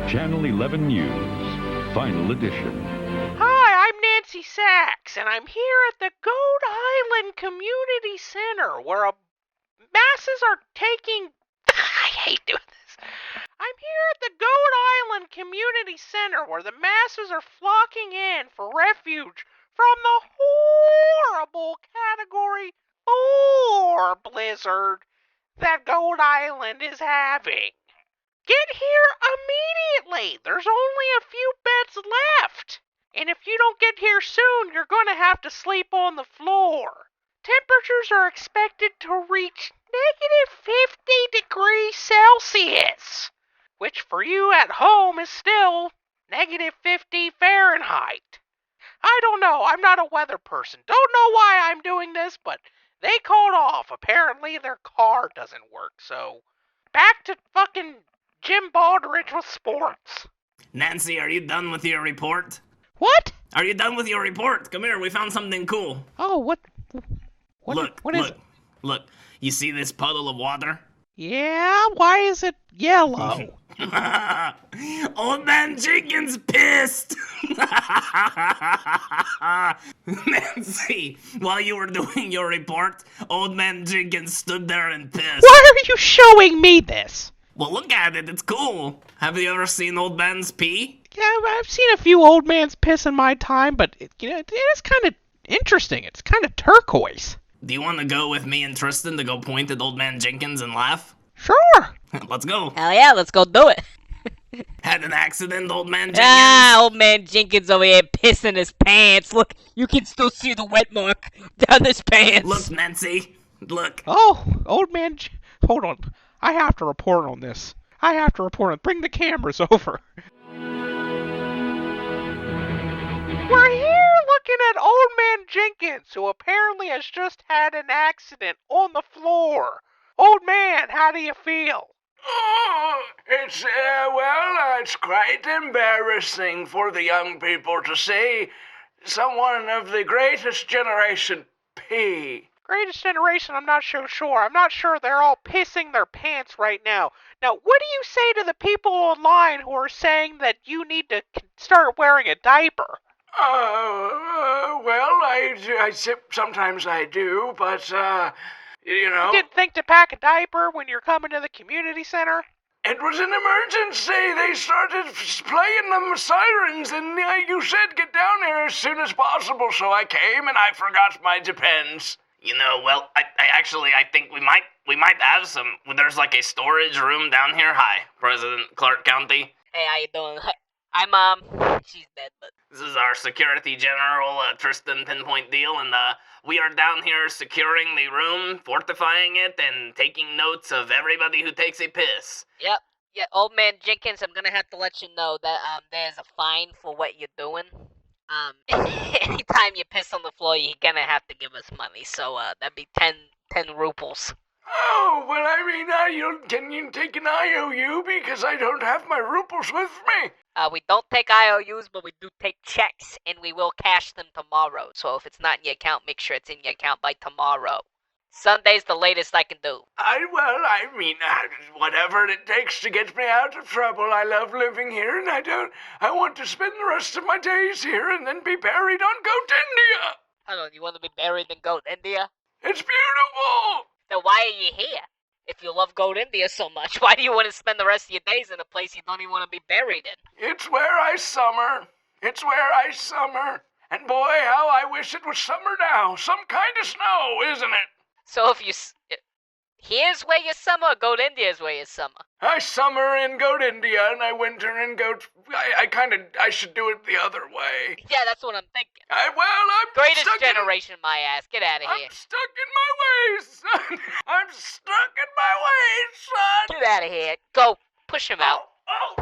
Channel 11 News, Final Edition. Hi, I'm Nancy Sachs, and I'm here at the Goat Island Community Center, where masses are taking... I hate doing this. I'm here at the Goat Island Community Center, where the masses are flocking in for refuge from the horrible Category 4 blizzard that Goat Island is having. Get here immediately! There's only a few beds left! And if you don't get here soon, you're going to have to sleep on the floor. Temperatures are expected to reach -50 degrees Celsius, which for you at home is still -50 Fahrenheit. I don't know. I'm not a weather person. Don't know why I'm doing this, but they called off. Apparently their car doesn't work, so back to fucking Jim Baldridge with sports. Nancy, are you done with your report? What? Are you done with your report? Come here, we found something cool. Oh, what is it? Look. You see this puddle of water? Yeah, why is it yellow? Old Man Jenkins pissed! Nancy, while you were doing your report, Old Man Jenkins stood there and pissed. Why are you showing me this? Well, look at it, it's cool. Have you ever seen Old Man's pee? Yeah, I've seen a few old man's piss in my time, but it is kind of interesting. It's kind of turquoise. Do you want to go with me and Tristan to go point at Old Man Jenkins and laugh? Sure. Let's go. Hell yeah, let's go do it. Had an accident, Old Man Jenkins? Ah, Old Man Jenkins over here pissing his pants. Look, you can still see the wet mark down his pants. Look, Nancy. Look. Oh, old man. Hold on. I have to report on this. Bring the cameras over. We're here looking at Old Man Jenkins, who apparently has just had an accident on the floor. Old man, how do you feel? Oh, it's quite embarrassing for the young people to see someone of the greatest generation pee. Greatest generation, I'm not so sure. I'm not sure they're all pissing their pants right now. Now, what do you say to the people online who are saying that you need to start wearing a diaper? Sometimes I do, but, you know. You didn't think to pack a diaper when you're coming to the community center? It was an emergency. They started playing them sirens, and you said get down here as soon as possible, so I came and I forgot my Depends. You know, well, I think we might have some. There's like a storage room down here. Hi, President Clark County. Hey, how you doing? Hi, Mom. She's dead, but... This is our Security General, Tristan Pinpoint Deal, and we are down here securing the room, fortifying it, and taking notes of everybody who takes a piss. Yep. Yeah, Old Man Jenkins, I'm gonna have to let you know that there's a fine for what you're doing. Anytime you piss on the floor, you're gonna have to give us money. So that'd be 10 rubles. Oh, well, I mean, can you take an IOU because I don't have my rubles with me? We don't take IOUs, but we do take checks, and we will cash them tomorrow. So if it's not in your account, make sure it's in your account by tomorrow. Sunday's the latest I can do. Whatever it takes to get me out of trouble. I love living here, and I want to spend the rest of my days here and then be buried on Goat India. Hold on, you want to be buried in Goat India? It's beautiful. Then why are you here? If you love Goat India so much, why do you want to spend the rest of your days in a place you don't even want to be buried in? It's where I summer. And boy, how I wish it was summer now. Some kind of snow, isn't it? So if you... Here's where you summer, or Goat India is where you summer? I summer in Goat India, and I winter in Goat... I should do it the other way. Yeah, that's what I'm thinking. I'm Greatest stuck generation, my ass. Get out of here. I'm stuck in my ways, son. I'm stuck in my ways, son. Get out of here. Go. Push him out. Oh,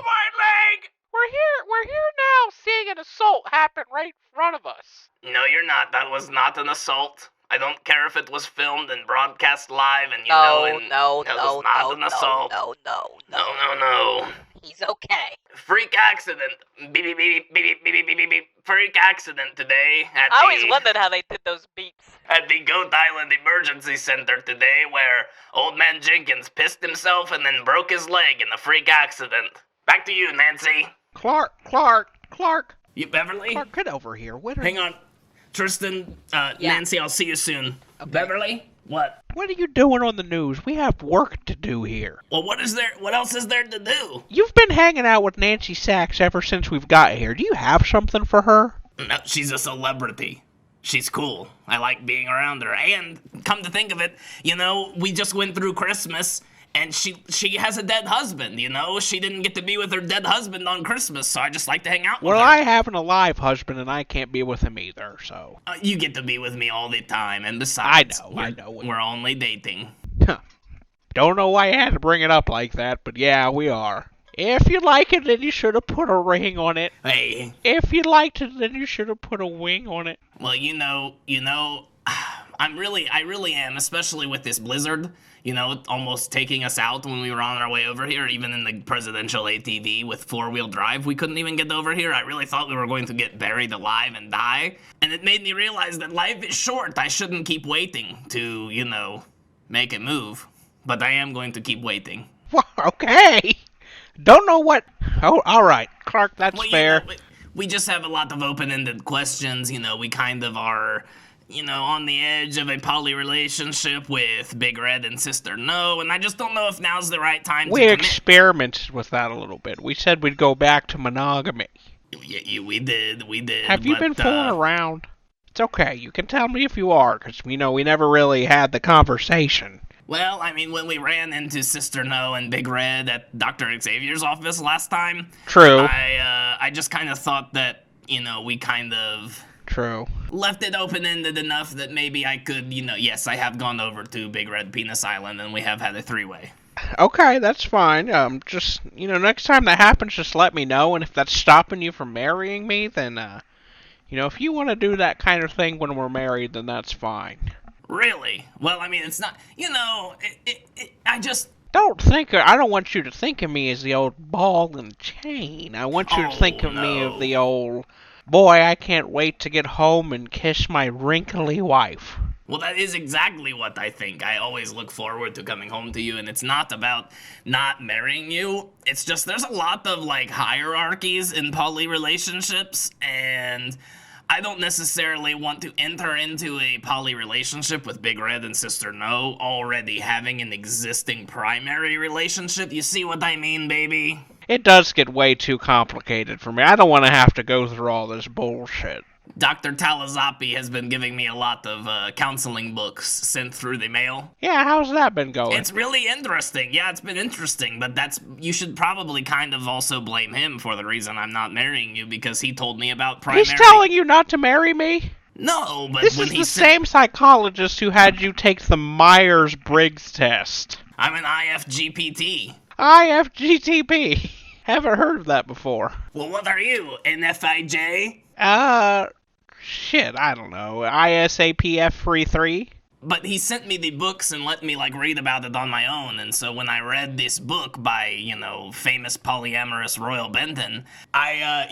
my leg. We're here now seeing an assault happen right in front of us. No, you're not. That was not an assault. I don't care if it was filmed and broadcast live, and No. it was not an assault. No. He's okay. Freak accident. Beep, beep, beep, beep, beep, beep, beep, beep, beep. Freak accident today I always wondered how they did those beeps. at the Goat Island Emergency Center today, where Old Man Jenkins pissed himself and then broke his leg in a freak accident. Back to you, Nancy. Clark, You, Beverly? get over here. Hang on. Tristan, Nancy, I'll see you soon. Beverly? What? What are you doing on the news? We have work to do here. Well, what else is there to do? You've been hanging out with Nancy Sachs ever since we've got here. Do you have something for her? No, she's a celebrity. She's cool. I like being around her. And, come to think of it, we just went through Christmas, and she has a dead husband, She didn't get to be with her dead husband on Christmas, so I just like to hang out with her. Well, I have an alive husband, and I can't be with him either, so... You get to be with me all the time, and besides, I know. We're only dating. Don't know why I had to bring it up like that, but yeah, we are. If you like it, then you should have put a ring on it. Hey. If you liked it, then you should have put a wing on it. Well, I really am, especially with this blizzard, almost taking us out when we were on our way over here, even in the presidential ATV with four-wheel drive. We couldn't even get over here. I really thought we were going to get buried alive and die. And it made me realize that life is short. I shouldn't keep waiting to, make it move. But I am going to keep waiting. Well, okay. Don't know what... Oh, all right. Clark, that's fair. We just have a lot of open-ended questions. We kind of are... on the edge of a poly relationship with Big Red and Sister No, and I just don't know if now's the right time to We experimented with that a little bit. We said we'd go back to monogamy. Yeah, we did. Have you been fooling around? It's okay. You can tell me if you are, because, we never really had the conversation. Well, when we ran into Sister No and Big Red at Dr. Xavier's office last time... True. I just kind of thought that, we kind of... True. Left it open-ended enough that maybe I could, yes, I have gone over to Big Red Penis Island and we have had a three-way. Okay, that's fine. Just, next time that happens, just let me know, and if that's stopping you from marrying me, then, if you want to do that kind of thing when we're married, then that's fine. Really? Well, it's not, I just... I don't want you to think of me as the old ball and chain. I want you to think of me of the old... Boy, I can't wait to get home and kiss my wrinkly wife. Well, that is exactly what I think. I always look forward to coming home to you, and it's not about not marrying you. It's just there's a lot of, hierarchies in poly relationships, and I don't necessarily want to enter into a poly relationship with Big Red and Sister No already having an existing primary relationship. You see what I mean, baby? It does get way too complicated for me. I don't want to have to go through all this bullshit. Dr. Talazapi has been giving me a lot of counseling books sent through the mail. Yeah, how's that been going? It's really interesting. Yeah, it's been interesting, but you should probably kind of also blame him for the reason I'm not marrying you, because he told me about primary... He's telling you not to marry me? No, but this when is the same psychologist who had you take the Myers-Briggs test. I'm an IFGPT. IFGTP. Haven't heard of that before. Well, what are you, NFIJ? Shit, I don't know. ISAPF33? But he sent me the books and let me, read about it on my own, and so when I read this book by, famous polyamorous Royal Benton, I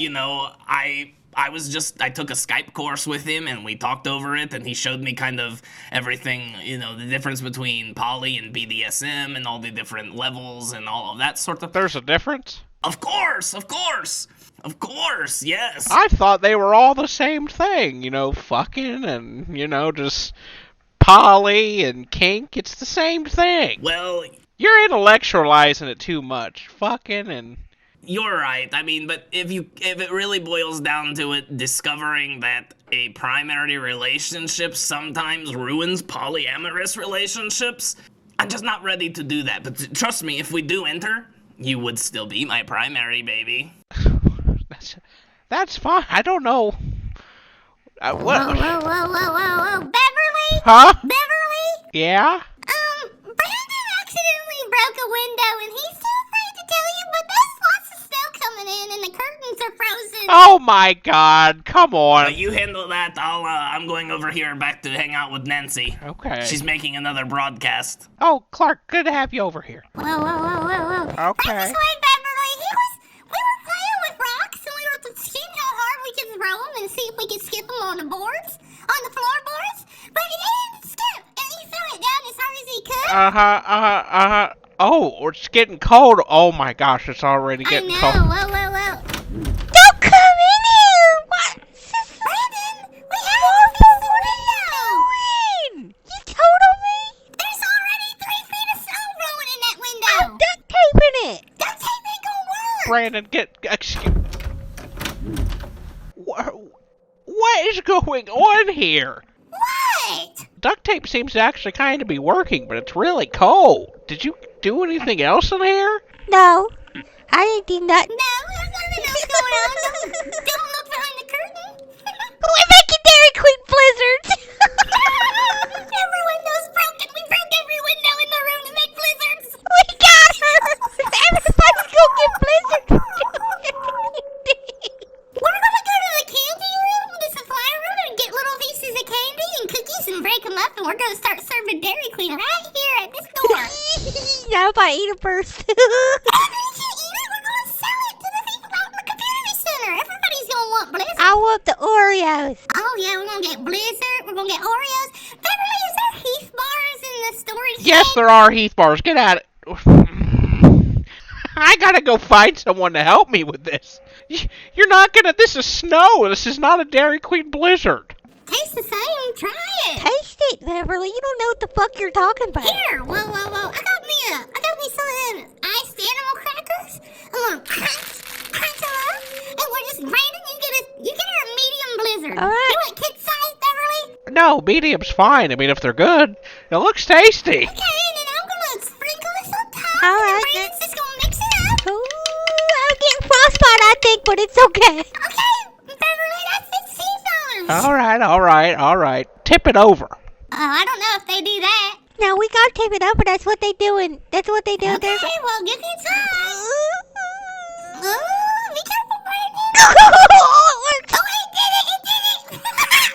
took a Skype course with him, and we talked over it, and he showed me kind of everything, the difference between poly and BDSM, and all the different levels, and all of that sort of... There's a difference? Of course, yes. I thought they were all the same thing, fucking and, just poly and kink. It's the same thing. Well... You're intellectualizing it too much. Fucking and... You're right. But if it really boils down to it, discovering that a primary relationship sometimes ruins polyamorous relationships, I'm just not ready to do that. But trust me, if we do enter... You would still be my primary, baby. That's fine. I don't know. What? Whoa. Beverly? Huh? Beverly? Yeah? Brandon accidentally broke a window and he's too afraid to tell you, but there's lots of snow coming in and the the curtains are frozen. Oh my God! Come on. But you handle that. I'm going over here back to hang out with Nancy. Okay. She's making another broadcast. Oh, Clark, good to have you over here. Whoa, whoa, whoa, whoa, whoa. Okay. Right this way, Beverly. We were playing with rocks, and we were seeing how hard we could throw them and see if we could skip them on the boards, on the floorboards. But he didn't skip, and he threw it down as hard as he could. Oh, it's getting cold. Oh my gosh, it's already I getting know. cold. Whoa, whoa, whoa. Don't come in here! What? Brandon, we have to fix the window. You told me? There's already 3 feet of snow blowing in that window. I'm duct taping it! Duct tape ain't gonna work. Brandon, what is going on here? What? Duct tape seems to actually kind of be working, but it's really cold. Did you do anything else in here? No, I didn't do nothing. No, there's nothing else going on. Don't look behind the curtain. We're making Dairy Queen blizzards! Every window's broken. We broke every window in the room to make blizzards. We got her! Everybody's gonna get blizzards! We're gonna go to the candy room, the supply room, and get little pieces of candy and cookies and break them up, and we're gonna start serving Dairy Queen right here at this door. Now if I eat it first. After you eat it, we're gonna sell it to the people out in the community center. Everybody's gonna want blizzards. I want the Oreos. Oh yeah, we're gonna get blizzard. We're gonna get Oreos. Beverly, is there Heath bars in the storage? Yes, shed? there are Heath bars. Get at it. I gotta go find someone to help me with this. You're not gonna. This is snow. This is not a Dairy Queen blizzard. Tastes the same. Try it. Taste it, Beverly. You don't know what the fuck you're talking about. Here, whoa, whoa, whoa. I got me some of them iced animal crackers. I'm gonna crunch them up, and we're just Brandon, you get her a medium blizzard. All right. You want kid size, Beverly? No, medium's fine. I mean, if they're good, it looks tasty. Okay, and then I'm gonna sprinkle this on top. All and right, Brandon's just gonna mix it up. Ooh, I'm getting frostbite, I think, but it's okay. Okay, Beverly, that's $16. All right. Tip it over. Oh, I don't know if they do that. No, we gotta tape it up, but that's what they doing. That's what they do. Okay, well, give me a try. Oh, be careful, Brandon. Oh, it did it.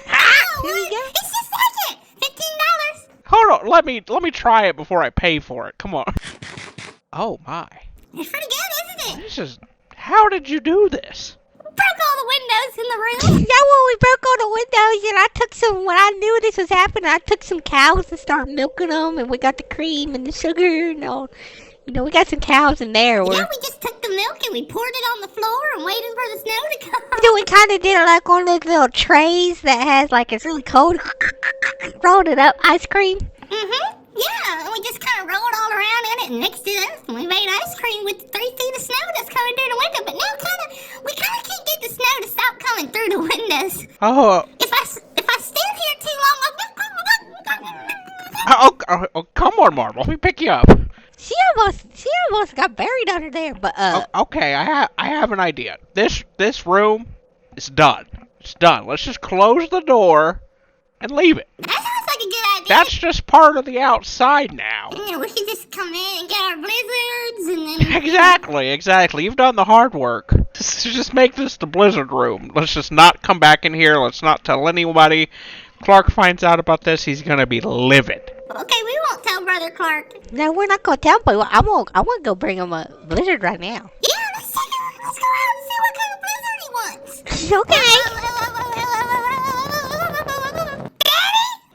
Oh, Here we look, go. it's just like it. $15. Hold on. Let me try it before I pay for it. Come on. Oh my. It's pretty good, isn't it? This is. How did you do this? Broke all the windows in the room. Yeah, well, we broke all the windows, and I took some, when I knew this was happening, I took some cows and started milking them, and we got the cream and the sugar and all. You know, we got some cows in there. Yeah, we just took the milk and we poured it on the floor and waited for the snow to come. So we kind of did it like one of those little trays that has, like, it's really cold, rolled it up, ice cream. Mm-hmm. Yeah, and we just kind of rolled all around in it and mixed it up, and we made ice cream with 3 feet of snow that's coming through the window. But now, we kind of can't get the snow to stop coming through the windows. Oh. If I stand here too long, Oh, come on, Marble. Let me pick you up. She almost got buried under there, but Okay, I have an idea. This room is done. It's done. Let's just close the door and leave it. that sounds like a good idea. That's just part of the outside now. Yeah, we should just come in and get our blizzards and then... Exactly. You've done the hard work. Just make this the blizzard room. Let's just not come back in here. Let's not tell anybody. Clark finds out about this, he's gonna be livid. Okay, we won't tell Brother Clark. no, we're not gonna tell him. I want to go bring him a blizzard right now. Yeah, let's go out and see what kind of blizzard he wants. Okay. Daddy?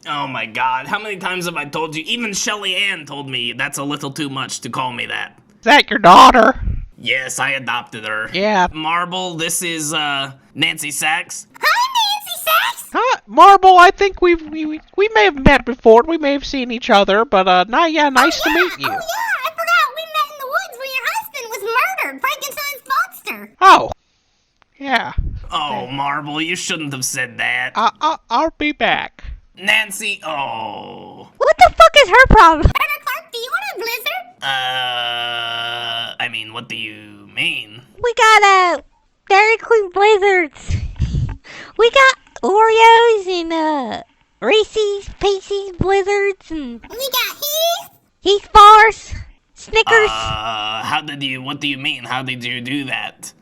Oh my God, how many times have I told you? Even Shelly Ann told me that's a little too much to call me that. Is that your daughter? Yes, I adopted her. Yeah. Marble, this is Nancy Sachs. Hi, Nancy Sachs. Huh? Marble, I think we may have met before. We may have seen each other, but nice to meet you. Oh, yeah, I forgot. We met in the woods when your husband was murdered. Frankenstein's monster. Oh. Yeah. Oh, Marble, you shouldn't have said that. I'll be back. Nancy, oh. What the fuck is her problem? Brother Clark, do you want a blizzard? I mean, what do you mean? We got Dairy Queen blizzards. We got Oreos and Reese's Pieces blizzards and We got Heath. Heath bars, Snickers. What do you mean? How did you do that?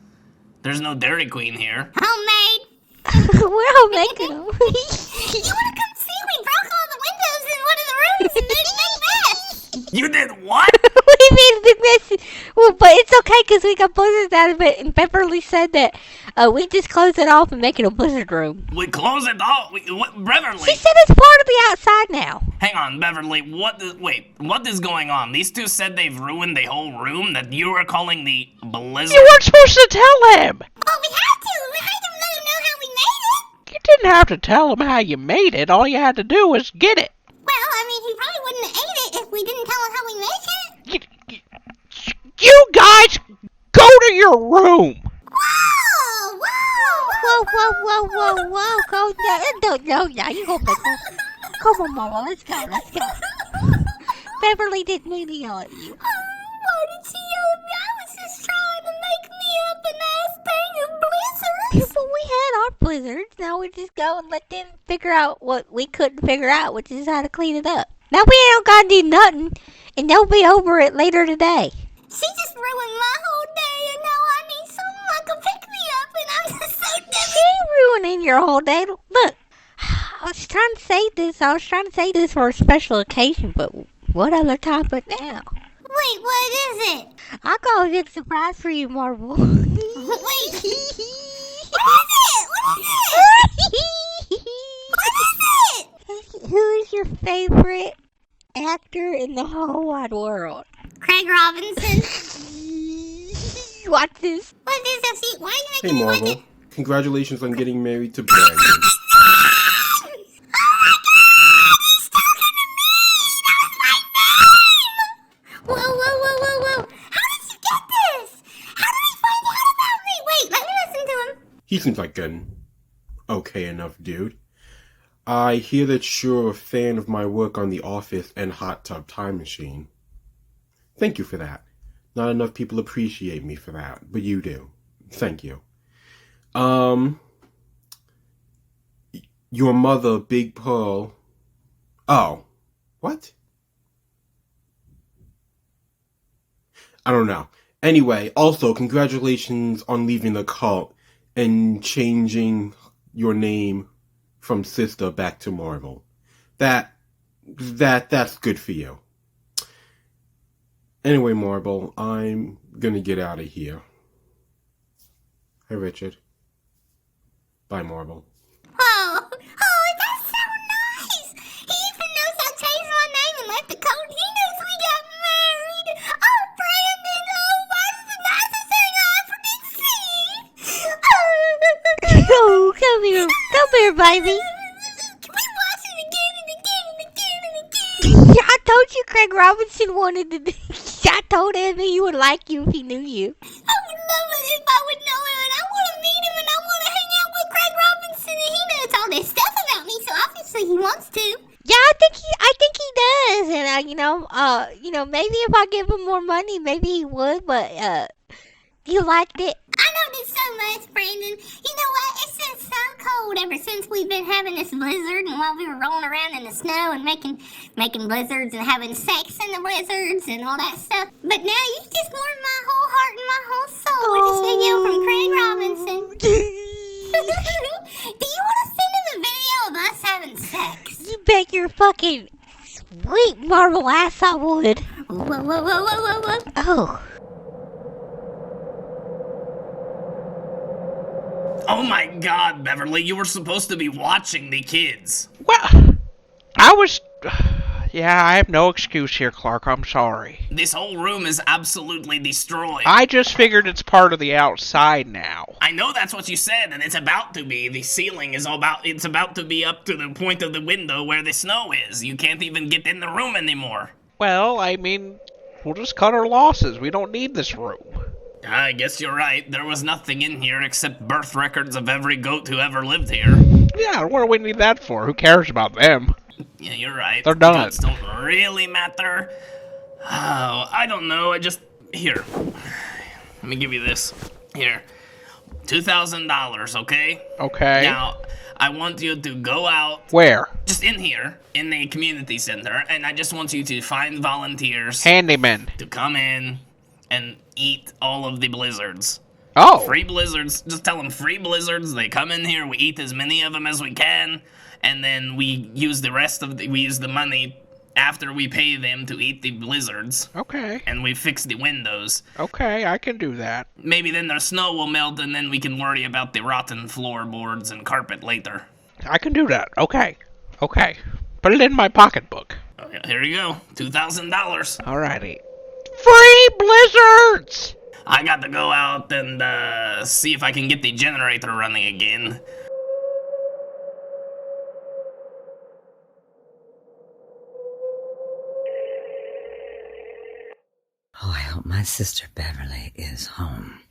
There's no Dairy Queen here. Homemade. We're all making them. You wanna come see? We broke all the windows in one of the rooms and made a big mess. You did what? We made a big mess. Well, but it's okay because we got blizzards out of it. And Beverly said that we just close it off and make it a blizzard room. We close it off. Beverly. She said it's part of the outside now. Hang on, Beverly. What is going on? These two said they've ruined the whole room that you are calling the blizzard. You weren't supposed to tell him. Oh, we had to. We had to let him know how we made it. You didn't have to tell him how you made it. All you had to do was get it. Well, I mean, he probably wouldn't have ate it if we didn't tell him how we made it. You guys, go to your room. Whoa, Whoa, whoa, whoa, whoa, whoa. Go down. No, you gonna make them. Come on, Mama. Let's go. Beverly didn't mean to yell at you. Why did she yell at me? I was just trying to make me up a nice thing of blizzards. But we had our blizzards. Now we just go and let them figure out what we couldn't figure out, which is how to clean it up. Now we ain't gotta do nothing, and they'll be over it later today. She just ruined my whole day, and now I need someone that can pick me up, and I'm just so devastated. She ruining your whole day. Look, I was trying to say this for a special occasion, but what other time but now? Wait, what is it? I got a big surprise for you, Marvel. Wait. What is it? What is it? Who is your favorite actor in the whole wide world? Craig Robinson. Watch this. What is this? Why are you Hey making me like Marvel, it? congratulations on getting married to Brandon. Whoa. How did you get this? How did he find out about me? Wait, let me listen to him. He seems like an okay enough dude. I hear that you're a fan of my work on The Office and Hot Tub Time Machine. Thank you for that. Not enough people appreciate me for that, but you do. Thank you. Your mother, Big Pearl. Oh, what? I don't know. Anyway, also, congratulations on leaving the cult and changing your name from Sister back to Marvel. That's good for you. Anyway, Marvel, I'm gonna get out of here. Hey, Richard. Bye, Marvel. Oh, that's so nice. He even knows I changed my name and left the code. He knows we got married. Oh, Brandon, that's the nicest thing I ever did see. Oh, come here, baby. Can we watch it again and again and again and again? I told you Craig Robinson wanted to. I told him he would like you if he knew you. I would love it if I would know him, and I want to meet him, and I want to hang out with Craig Robinson, and he knows all this stuff about me, so obviously he wants to. Yeah, I think he does, and maybe if I give him more money, maybe he would. But you liked it. I love it so much, Brandon. You know what? It's been so cold ever since we've been having this blizzard, and while we were rolling around in the snow and making blizzards and having sex in the blizzards and all that stuff. But now you just warmed my whole heart and my whole soul with this video from Craig Robinson. Do you want to send him a video of us having sex? You bet your fucking sweet marble ass I would. Whoa. Oh. Oh my God, Beverly, you were supposed to be watching the kids. Well, I was... Yeah, I have no excuse here, Clark. I'm sorry. This whole room is absolutely destroyed. I just figured it's part of the outside now. I know that's what you said, and it's about to be. The ceiling is it's about to be up to the point of the window where the snow is. You can't even get in the room anymore. Well, I mean, we'll just cut our losses. We don't need this room. I guess you're right. There was nothing in here except birth records of every goat who ever lived here. Yeah, what do we need that for? Who cares about them? Yeah, you're right. They're done. Goats don't really matter. Oh, I don't know. Here. Let me give you this. Here. $2,000, okay? Okay. Now, I want you to go out. Where? Just in here, in the community center, and I just want you to find volunteers. Handyman. To come in and eat all of the blizzards. Oh. Free blizzards. Just tell them free blizzards. They come in here, we eat as many of them as we can, and then we use we use the money after we pay them to eat the blizzards. Okay. And we fix the windows. Okay, I can do that. Maybe then the snow will melt, and then we can worry about the rotten floorboards and carpet later. I can do that. Okay. Okay. Put it in my pocketbook. Okay, here you go. $2,000. Alrighty. Free blizzards! I got to go out and see if I can get the generator running again. Oh, I hope my sister Beverly is home.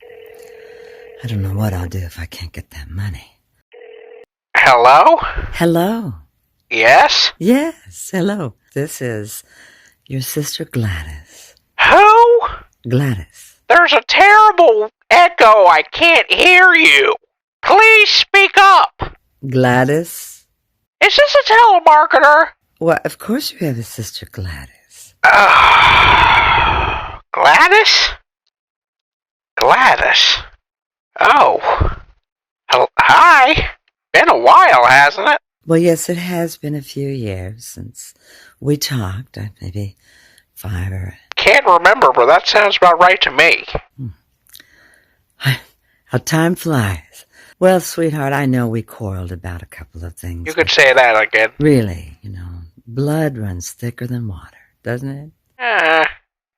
I don't know what I'll do if I can't get that money. Hello? Hello. Yes? Yes, hello. This is your sister Gladys. Who? Gladys. There's a terrible echo. I can't hear you. Please speak up. Gladys? Is this a telemarketer? Well, of course you have a sister Gladys. Gladys? Gladys? Oh. Hi. Been a while, hasn't it? Well, yes, it has been a few years since we talked. Maybe 5 or... Can't remember, but that sounds about right to me. How time flies. Well, sweetheart, I know we quarreled about a couple of things. You could say that again. Really, blood runs thicker than water, doesn't it?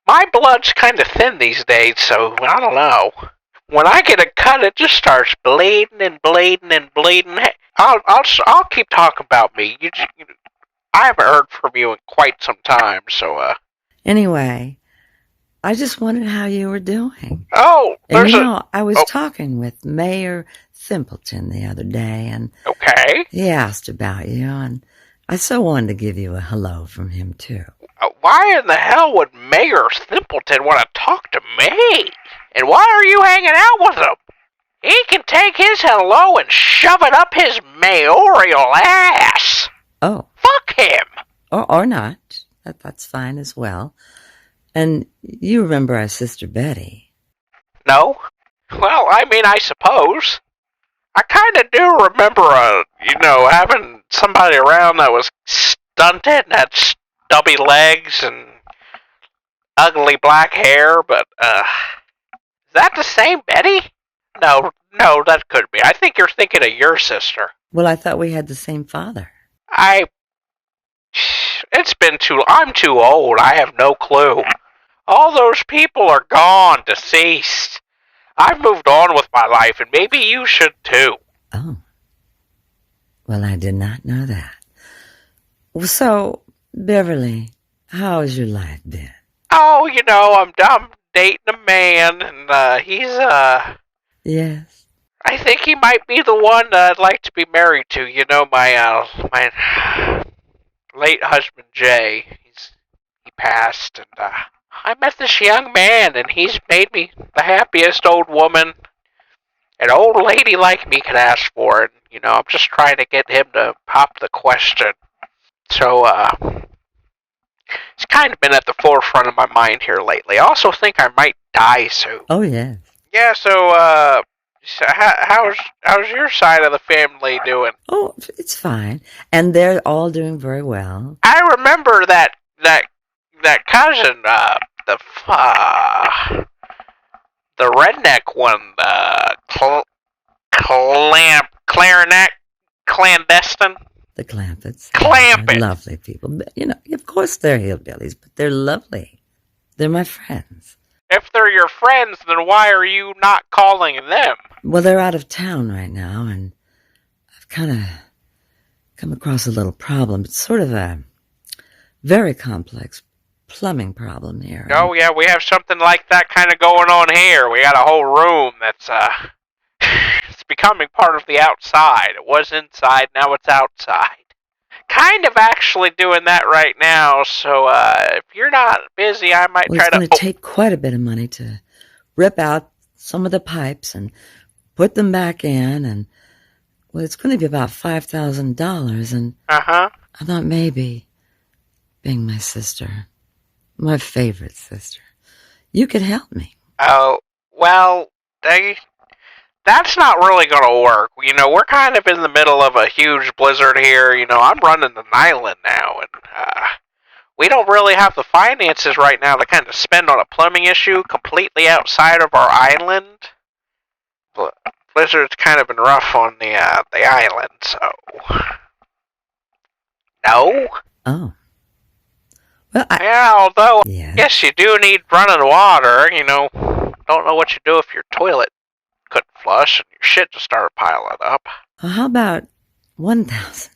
My blood's kind of thin these days, so I don't know. When I get a cut, it just starts bleeding and bleeding and bleeding. Hey, I'll keep talking about me. I haven't heard from you in quite some time, so Anyway, I just wondered how you were doing. Oh, there's I was talking with Mayor Thimpleton the other day, and okay. He asked about you, and I so wanted to give you a hello from him too. Why in the hell would Mayor Thimpleton want to talk to me? And why are you hanging out with him? He can take his hello and shove it up his mayoral ass. Oh. Fuck him. Or not. That's fine as well. And you remember our sister Betty? No? Well, I suppose. I kind of do remember, having somebody around that was stunted and had stubby legs and ugly black hair, but, is that the same Betty? No, that could be. I think you're thinking of your sister. Well, I thought we had the same father. I'm too old. I have no clue. All those people are gone, deceased. I've moved on with my life, and maybe you should too. Oh. Well, I did not know that. So, Beverly, how has your life been? Oh, I'm dating a man, and he's, Yes. I think he might be the one I'd like to be married to. My late husband, Jay. He passed, and, I met this young man, and he's made me the happiest old woman an old lady like me could ask for. And, I'm just trying to get him to pop the question. So, it's kind of been at the forefront of my mind here lately. I also think I might die soon. Oh, yes. Yeah, so how's your side of the family doing? Oh, it's fine. And they're all doing very well. I remember that cousin, the redneck one, clandestine. The Clampets. Clampett. They're lovely people. But, of course they're hillbillies, but they're lovely. They're my friends. If they're your friends, then why are you not calling them? Well, they're out of town right now, and I've kind of come across a little problem. It's sort of a very complex plumbing problem here. Oh, yeah, we have something like that kind of going on here. We got a whole room that's, it's becoming part of the outside. It was inside, now it's outside. Kind of actually doing that right now, so, if you're not busy, I might try to... It's going to take quite a bit of money to rip out some of the pipes and put them back in, and, well, it's going to be about $5,000, and Uh-huh. I thought maybe, being my sister, my favorite sister, you could help me. Oh, well, That's not really gonna work. You know, we're kind of in the middle of a huge blizzard here. You know, I'm running an island now, and we don't really have the finances right now to kind of spend on a plumbing issue completely outside of our island. Blizzard's kind of been rough on the island, so no. Oh. Well, Yeah, although Yes. yes, you do need running water. You know, don't know what you do if your toilet couldn't flush and your shit just started piling up. Well, how about 1,000?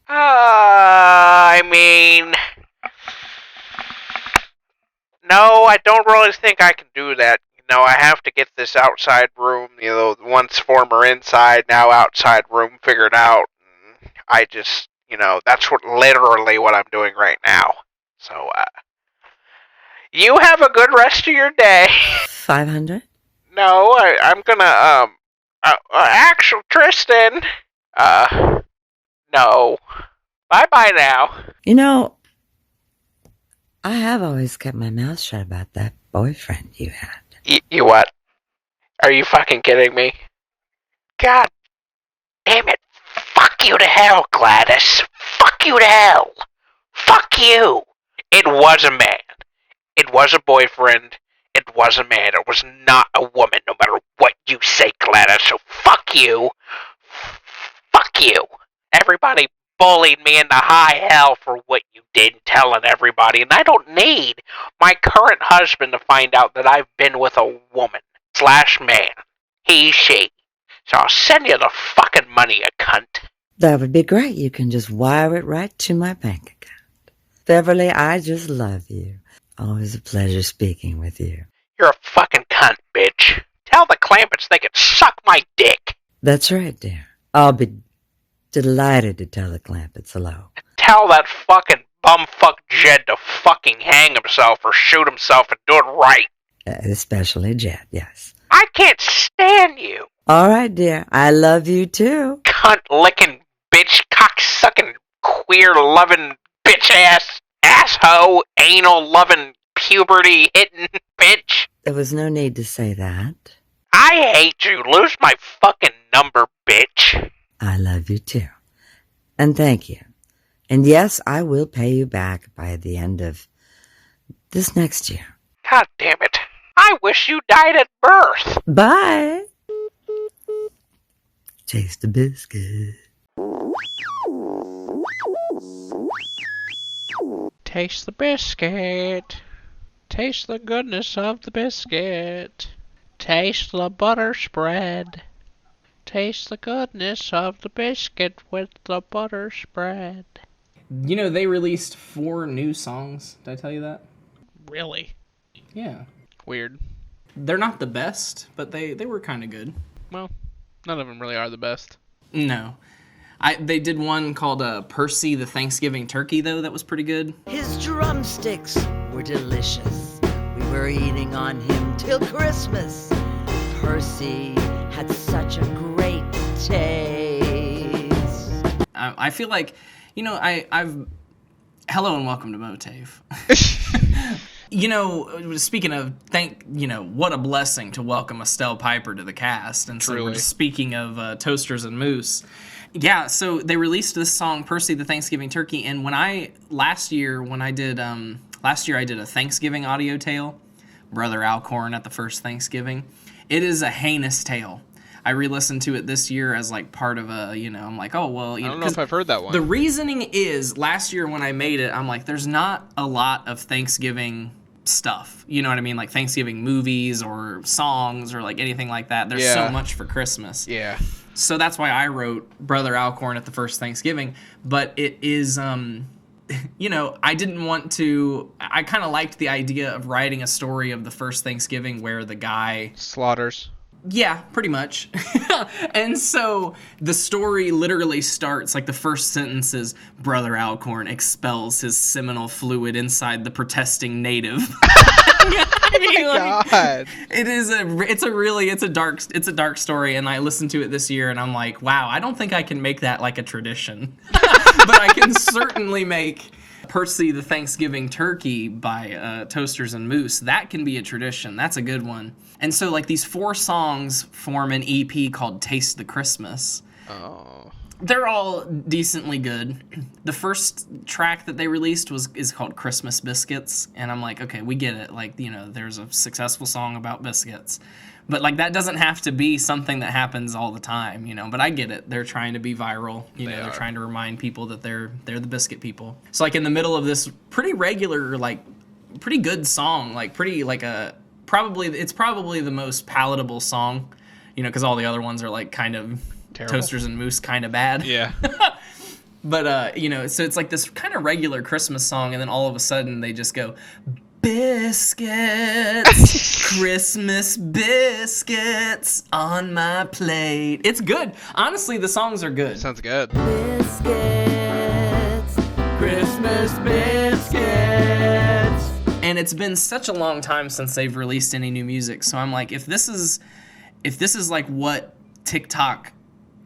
I mean, no, I don't really think I can do that. You know, I have to get this outside room, you know, once former inside, now outside room figured out. I just, you know, that's literally what I'm doing right now. So, you have a good rest of your day. 500? No, I'm gonna, actual Tristan, no. Bye-bye now. You know, I have always kept my mouth shut about that boyfriend you had. You what? Are you fucking kidding me? God damn it. Fuck you to hell, Gladys. Fuck you to hell. Fuck you. It was a man. It was a boyfriend. It was a man. It was not a woman, no matter what you say, Gladys. So fuck you. Fuck you. Everybody bullied me into high hell for what you did, telling everybody, and I don't need my current husband to find out that I've been with a woman / man. He, she. So I'll send you the fucking money, you cunt. That would be great. You can just wire it right to my bank account. Beverly, I just love you. Always a pleasure speaking with you. You're a fucking cunt, bitch. Tell the Clampets they can suck my dick. That's right, dear. I'll be delighted to tell the Clampets hello. Tell that fucking bumfuck Jed to fucking hang himself or shoot himself and do it right. Especially Jed, yes. I can't stand you. All right, dear. I love you too. Cunt-licking, bitch, cock-sucking, queer-loving, bitch-ass, asshole, anal-loving, puberty-hitting bitch. There was no need to say that. I hate you. Lose my fucking number, bitch. I love you too. And thank you. And yes, I will pay you back by the end of this next year. God damn it. I wish you died at birth. Bye. Taste the biscuit. Taste the biscuit. Taste the goodness of the biscuit. Taste the butter spread. Taste the goodness of the biscuit with the butter spread. You know, they released 4 new songs. Did I tell you that? Really? Yeah. Weird. They're not the best, but they were kind of good. Well, none of them really are the best. No. They did one called Percy the Thanksgiving Turkey, though. That was pretty good. His drumsticks were delicious. We were eating on him till Christmas. Percy had such a great taste. I feel like, you know, I've... Hello and welcome to MOATAIF. You know, speaking of, what a blessing to welcome Estelle Piper to the cast. And so Truly. we're just speaking of Toasters and Moose. Yeah, so they released this song, Percy the Thanksgiving Turkey, and last year I did a Thanksgiving audio tale, Brother Alcorn at the first Thanksgiving. It is a heinous tale. I re-listened to it this year as like part of a, I'm like, oh, well, I don't know if I've heard that one. The reasoning is, last year when I made it, I'm like, there's not a lot of Thanksgiving stuff. You know what I mean? Like Thanksgiving movies or songs or like anything like that. There's so much for Christmas. Yeah. So that's why I wrote Brother Alcorn at the first Thanksgiving. But it is, I didn't want to... I kind of liked the idea of writing a story of the first Thanksgiving where the guy... Slaughters. Yeah, pretty much. And so the story literally starts, like the first sentence is, Brother Alcorn expels his seminal fluid inside the protesting native. God. It's a dark story, and I listened to it this year and I'm like, wow, I don't think I can make that like a tradition. But I can certainly make Percy the Thanksgiving Turkey by Toasters and Moose. That can be a tradition. That's a good one. And so, like, these 4 songs form an EP called Taste the Christmas. Oh. They're all decently good. The first track that they released is called Christmas Biscuits, and I'm like, okay, we get it. Like, you know, there's a successful song about biscuits. But, like, that doesn't have to be something that happens all the time, you know. But I get it. They're trying to be viral. They're trying to remind people that they're the biscuit people. So, like, in the middle of this pretty regular, like, pretty good song, like, pretty, like, it's probably the most palatable song, you know, because all the other ones are, like, kind of... Terrible. Toasters and Moose kind of bad. Yeah. But, you know, so it's like this kind of regular Christmas song, and then all of a sudden they just go, biscuits, Christmas biscuits on my plate. It's good. Honestly, the songs are good. Sounds good. Biscuits, Christmas biscuits. And it's been such a long time since they've released any new music, so I'm like, if this is like what TikTok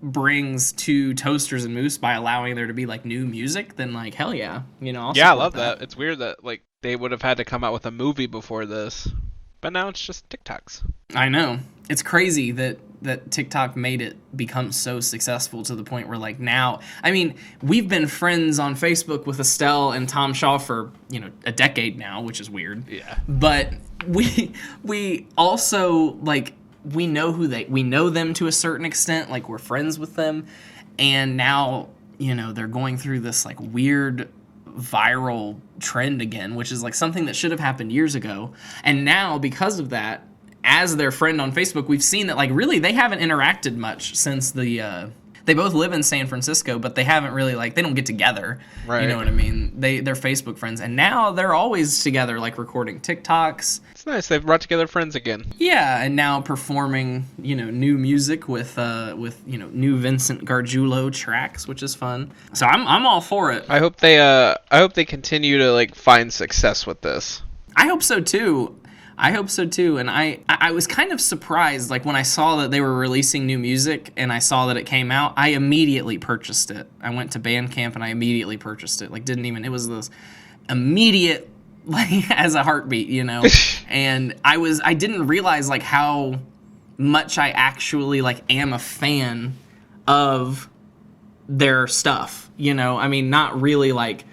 brings to Toasters and Moose by allowing there to be like new music, then like hell yeah, you know. I love that. It's weird that like they would have had to come out with a movie before this, but now it's just TikToks. I know, it's crazy that TikTok made it become so successful to the point where like now, I mean, we've been friends on Facebook with Estelle and Tom Shaw for, you know, a decade now, which is weird. Yeah. But we also like. We know them to a certain extent, like we're friends with them, and now, you know, they're going through this like weird viral trend again, which is like something that should have happened years ago. And now, because of that, as their friend on Facebook, we've seen that like really they haven't interacted much since they both live in San Francisco, but they haven't really like they don't get together. Right. You know what I mean? They're Facebook friends, and now they're always together, like recording TikToks. It's nice. They've brought together friends again. Yeah, and now performing, you know, new music with you know, new Vincent Gargiulo tracks, which is fun. So I'm all for it. I hope they continue to like find success with this. I hope so too. And I was kind of surprised, like when I saw that they were releasing new music and I saw that it came out, I immediately purchased it. I went to Bandcamp and I immediately purchased it. Like it was this immediate, like as a heartbeat, you know. And I didn't realize like how much I actually like am a fan of their stuff, you know. I mean, not really like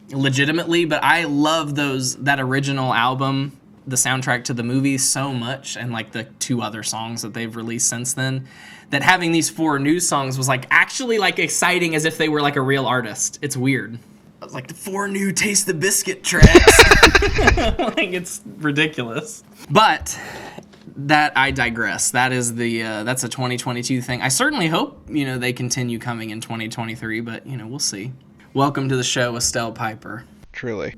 legitimately, but I love that original album, the soundtrack to the movie, so much, and like the 2 other songs that they've released since then, that having these 4 new songs was like actually like exciting as if they were like a real artist. It's weird. I was like, the 4 new Taste the Biscuit tracks. Like, it's ridiculous. But that I digress. That is that's a 2022 thing. I certainly hope, you know, they continue coming in 2023, but you know, we'll see. Welcome to the show, Estelle Piper. Truly.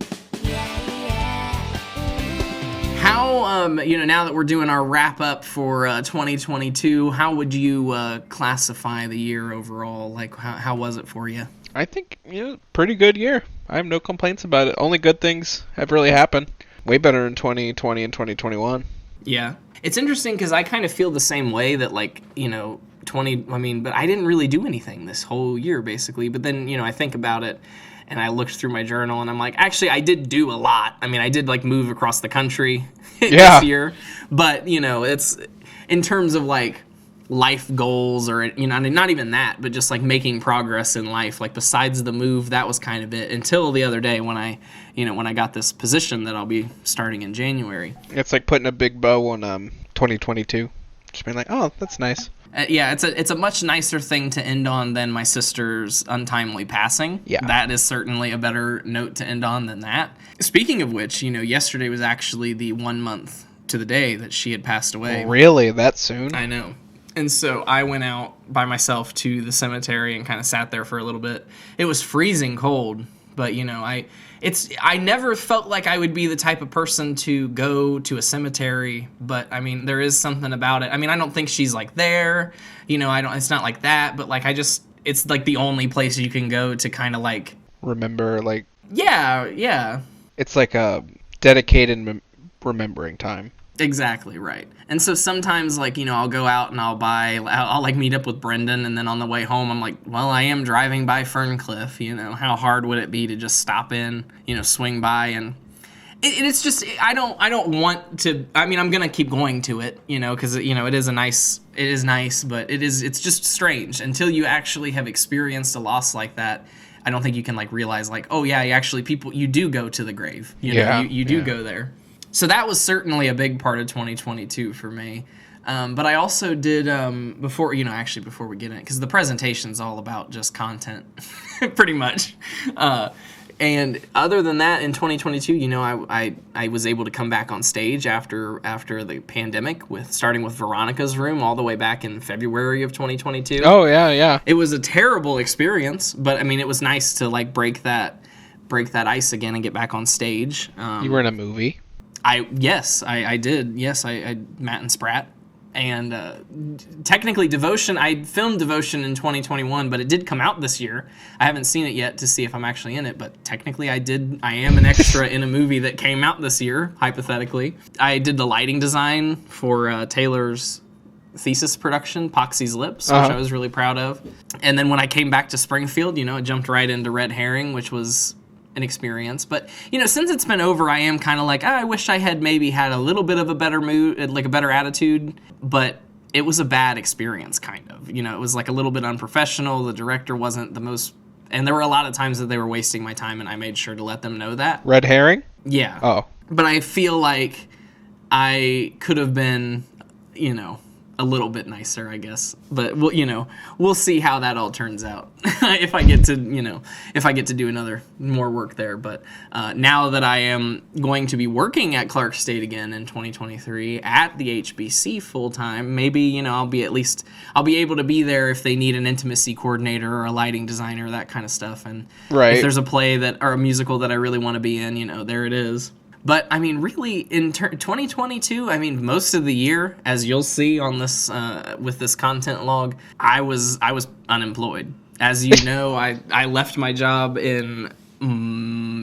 How, you know, now that we're doing our wrap-up for 2022, how would you classify the year overall? Like, how was it for you? I think, you know, pretty good year. I have no complaints about it. Only good things have really happened. Way better in 2020 and 2021. Yeah. It's interesting because I kind of feel the same way that, like, you know, but I didn't really do anything this whole year, basically. But then, you know, I think about it, and I looked through my journal, and I'm like, actually, I did do a lot. I mean, I did, like, move across the country this year. But, you know, it's in terms of, like, life goals or, you know, not even that, but just, like, making progress in life. Like, besides the move, that was kind of it until the other day when I got this position that I'll be starting in January. It's like putting a big bow on 2022. Just being like, oh, that's nice. Yeah, it's a much nicer thing to end on than my sister's untimely passing. Yeah. That is certainly a better note to end on than that. Speaking of which, you know, yesterday was actually the 1 month to the day that she had passed away. Really? That soon? I know. And so I went out by myself to the cemetery and kind of sat there for a little bit. It was freezing cold, but, you know, I never felt like I would be the type of person to go to a cemetery, but I mean, there is something about it. I mean, I don't think she's like there, you know, it's not like that, but like, it's like the only place you can go to kind of like remember, like, yeah. It's like a dedicated remembering time. Exactly, right. And so sometimes, like, I'll go out and I'll like meet up with Brendan, and then on the way home, I'm like, well, I am driving by Ferncliff, how hard would it be to just stop in, swing by, and it's just, I don't want to, I'm going to keep going to it, because, it is nice, but it's just strange until you actually have experienced a loss like that. I don't think you can, like, realize, like, oh yeah, you do go to the grave, you do go there. So that was certainly a big part of 2022 for me. But I also did, before we get in it, because the presentation's all about just content, pretty much. And other than that, in 2022, I was able to come back on stage after the pandemic, starting with Veronica's Room all the way back in February of 2022. Oh, yeah. It was a terrible experience, but, I mean, it was nice to, like, break that ice again and get back on stage. You were in a movie? I did. Yes, I Matt and Spratt. And technically Devotion, I filmed Devotion in 2021, but it did come out this year. I haven't seen it yet to see if I'm actually in it, but technically I am an extra in a movie that came out this year, hypothetically. I did the lighting design for Taylor's thesis production, Poxy's Lips, which I was really proud of. And then when I came back to Springfield, I jumped right into Red Herring, which was an experience. But, since it's been over, I am kind of like, I wish I had maybe had a little bit of a better mood, like a better attitude, but it was a bad experience, kind of. It was like a little bit unprofessional. The director wasn't the most, and there were a lot of times that they were wasting my time, and I made sure to let them know that. Red Herring? Yeah. Oh. But I feel like I could have been, a little bit nicer, I guess. But we'll see how that all turns out if I get to do more work there. But now that I am going to be working at Clark State again in 2023 at the HBC full time, maybe I'll be able to be there if they need an intimacy coordinator or a lighting designer, that kind of stuff. And if there's a play or a musical that I really want to be in, there it is. But, I mean, really, in 2022, I mean, most of the year, as you'll see on this, with this content log, I was unemployed. As you know, I left my job in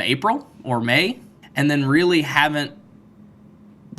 April or May, and then really haven't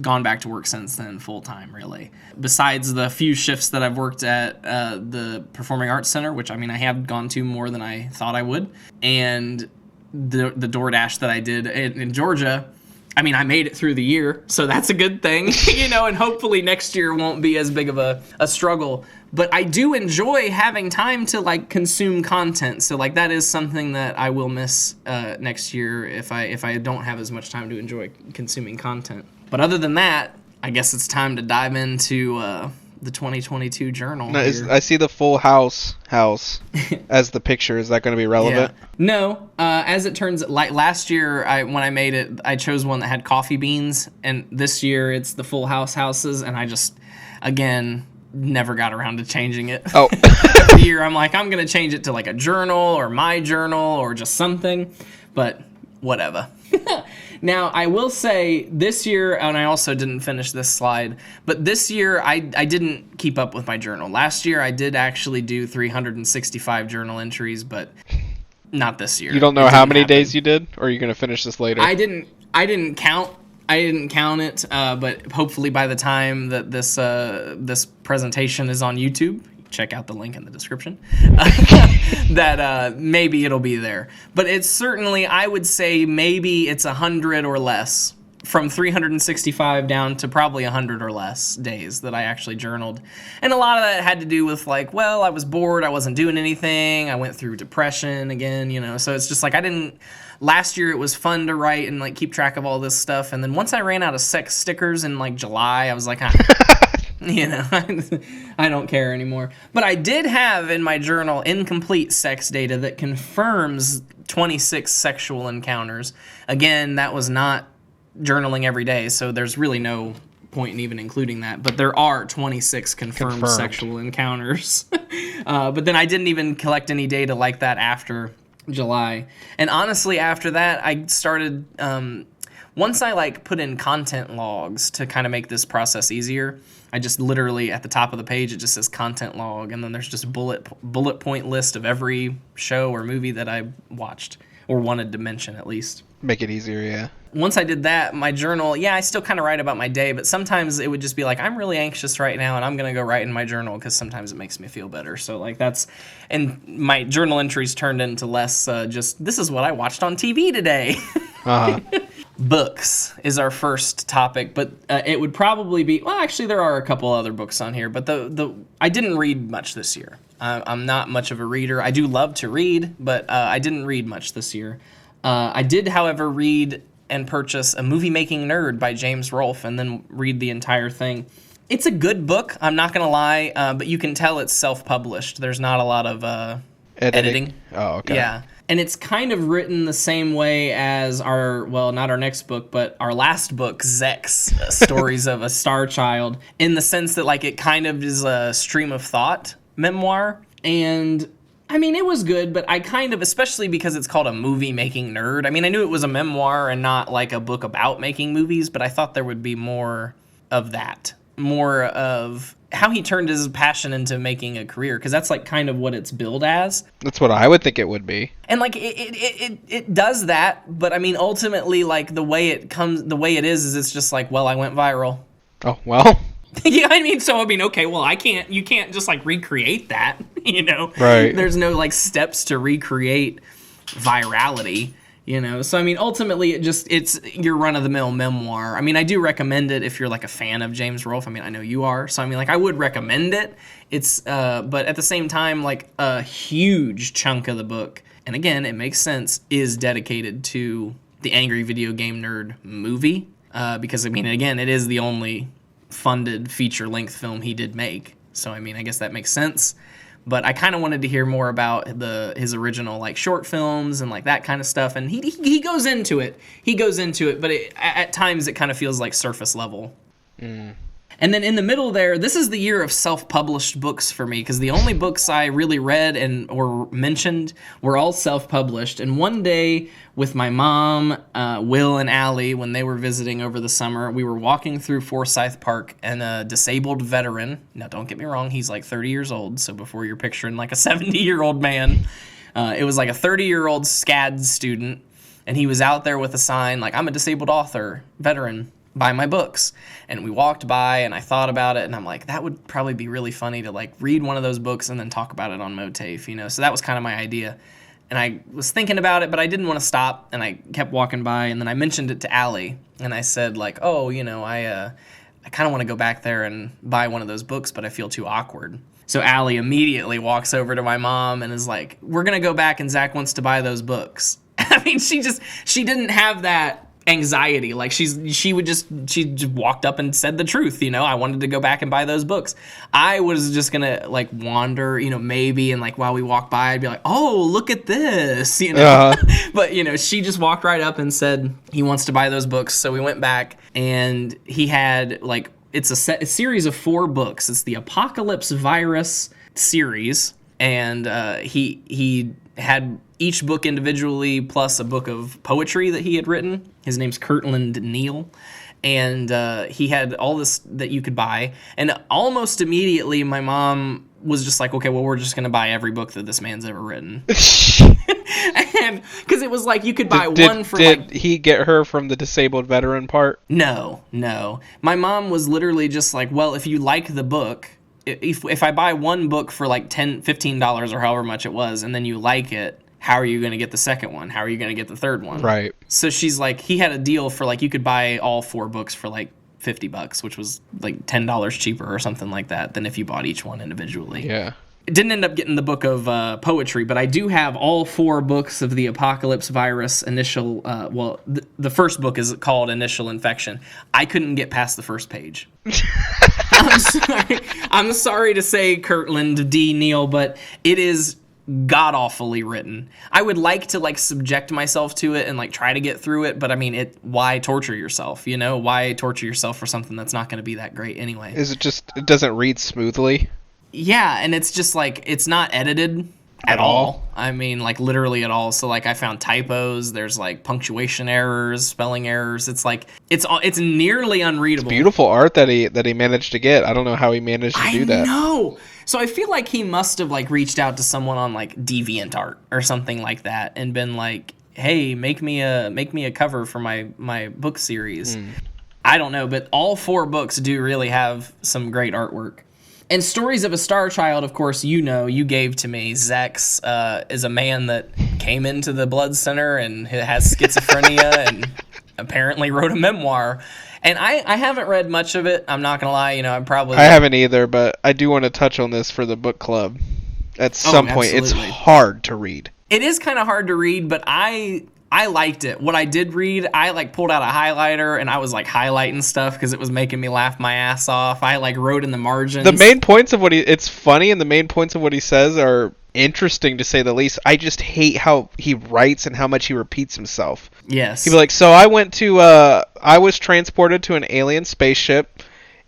gone back to work since then full-time, really. Besides the few shifts that I've worked at the Performing Arts Center, which, I mean, I have gone to more than I thought I would, and the DoorDash that I did in Georgia. I mean, I made it through the year, so that's a good thing, and hopefully next year won't be as big of a struggle. But I do enjoy having time to, like, consume content, so, like, that is something that I will miss next year if I don't have as much time to enjoy consuming content. But other than that, I guess it's time to dive into the 2022 journal. No, I see the full house as the picture. Is that going to be relevant? Yeah. No, as it turns, like last year, when I made it, I chose one that had coffee beans, and this year it's the full houses, and I just, again, never got around to changing it. Oh. Every year I'm like, I'm going to change it to like a journal or my journal or just something, but whatever. Now, I will say this year, and I also didn't finish this slide, but this year I didn't keep up with my journal. Last year I did actually do 365 journal entries, but not this year. You don't know how many days you did, or are you going to finish this later? I didn't count. I didn't count it, but hopefully by the time that this presentation is on YouTube, check out the link in the description, that maybe it'll be there. But it's certainly, I would say maybe it's 100 or less, from 365 down to probably 100 or less days that I actually journaled. And a lot of that had to do with like, well, I was bored, I wasn't doing anything, I went through depression again, so it's just like last year it was fun to write and like keep track of all this stuff, and then once I ran out of sex stickers in like July, I was like, I don't care anymore. But I did have in my journal incomplete sex data that confirms 26 sexual encounters. Again, that was not journaling every day, so there's really no point in even including that. But there are 26 confirmed. Sexual encounters. But then I didn't even collect any data like that after July. And honestly, after that, I started... once I like put in content logs to kind of make this process easier, I just literally at the top of the page, it just says content log, and then there's just bullet point list of every show or movie that I watched or wanted to mention at least. Make it easier, yeah. Once I did that, my journal, I still kind of write about my day, but sometimes it would just be like, I'm really anxious right now, and I'm going to go write in my journal because sometimes it makes me feel better. So, like, and my journal entries turned into less just, this is what I watched on TV today. Uh-huh. Books is our first topic, but it would probably be, well, actually, there are a couple other books on here, but I didn't read much this year. I'm not much of a reader. I do love to read, but I didn't read much this year. I did, however, read and purchase A Movie Making Nerd by James Rolfe and then read the entire thing. It's a good book, I'm not going to lie, but you can tell it's self-published. There's not a lot of editing. Oh, okay. Yeah. And it's kind of written the same way as not our next book, but our last book, Zex, Stories of a Star Child, in the sense that, like, it kind of is a stream of thought memoir. And I mean, it was good, but I kind of, especially because it's called A Movie Making Nerd. I mean, I knew it was a memoir and not like a book about making movies, but I thought there would be more of that. More of how he turned his passion into making a career, because that's like kind of what it's billed as. That's what I would think it would be. And like it does that, but I mean, ultimately, like the way it is it's just like, well, I went viral. Oh, well. Yeah, I mean, so I mean, okay, well, you can't just like recreate that, you know? Right. There's no like steps to recreate virality, you know? So I mean, ultimately, it's your run-of-the-mill memoir. I mean, I do recommend it if you're like a fan of James Rolfe. I mean, I know you are, so I mean, like, I would recommend it. It's but at the same time, like, a huge chunk of the book, and again, it makes sense, is dedicated to the Angry Video Game Nerd movie, because I mean, again, it is the only funded feature-length film he did make. So, I mean, I guess that makes sense. But I kind of wanted to hear more about his original, like, short films and, like, that kind of stuff. And he goes into it. But at times it kind of feels like surface level. Mm. And then in the middle there, this is the year of self-published books for me, because the only books I really read or mentioned were all self-published. And one day with my mom, Will, and Allie, when they were visiting over the summer, we were walking through Forsyth Park, and a disabled veteran, now don't get me wrong, he's like 30 years old, so before you're picturing like a 70-year-old man, it was like a 30-year-old SCAD student, and he was out there with a sign like, I'm a disabled author, veteran, buy my books. And we walked by, and I thought about it, and I'm like, that would probably be really funny to like read one of those books and then talk about it on MOATAIF, you know? So that was kind of my idea. And I was thinking about it, but I didn't want to stop, and I kept walking by, and then I mentioned it to Allie, and I said like, oh, you know, I kind of want to go back there and buy one of those books, but I feel too awkward. So Allie immediately walks over to my mom and is like, we're going to go back, and Zach wants to buy those books. I mean, she didn't have that anxiety. Like, she just walked up and said the truth, you know? I wanted to go back and buy those books. I was just gonna like wander, you know, maybe, and like while we walk by, I'd be like, oh, look at this, you know? But, you know, she just walked right up and said he wants to buy those books. So we went back, and he had like, it's a series of 4 books. It's the Apocalypse Virus series, and he had each book individually plus a book of poetry that he had written. His name's Kirtland Neal. And he had all this that you could buy. And almost immediately, my mom was just like, okay, well, we're just going to buy every book that this man's ever written. And because it was like you could buy one for Did he get her from the disabled veteran part? No. My mom was literally just like, well, if you like the book, if I buy one book for like $10, $15 or however much it was, and then you like it, how are you going to get the second one? How are you going to get the third one? Right. So she's like, he had a deal for like, you could buy all 4 books for like $50, which was like $10 cheaper or something like that than if you bought each one individually. Yeah. It didn't end up getting the book of poetry, but I do have all 4 books of the Apocalypse Virus initial, the first book is called Initial Infection. I couldn't get past the first page. I'm sorry to say, Kirtland D. Neal, but it is god-awfully written. I would like to like subject myself to it and like try to get through it, but I mean, why torture yourself, you know? Why torture yourself for something that's not going to be that great anyway? Is it just, it doesn't read smoothly? Yeah, and it's just like, it's not edited at all. I mean, like literally at all. So like I found typos, there's like punctuation errors, spelling errors. It's like, it's nearly unreadable. It's beautiful art that he managed to get. I don't know how he managed to do that. I know. So I feel like he must have like reached out to someone on like DeviantArt or something like that and been like, hey, make me a cover for my book series. I don't know, but all 4 books do really have some great artwork. And Stories of a Star Child, of course, you gave to me. Zex is a man that came into the blood center and has schizophrenia and apparently wrote a memoir. And I haven't read much of it. I'm not going to lie. I haven't either, but I do want to touch on this for the book club. At some point, it's hard to read. It is kind of hard to read, but I liked it. What I did read, I pulled out a highlighter and I was highlighting stuff because it was making me laugh my ass off. I wrote in the margins. The main points of it's funny, and the main points of what he says are interesting to say the least. I just hate how he writes and how much he repeats himself. Yes. He'd be like, so I was transported to an alien spaceship,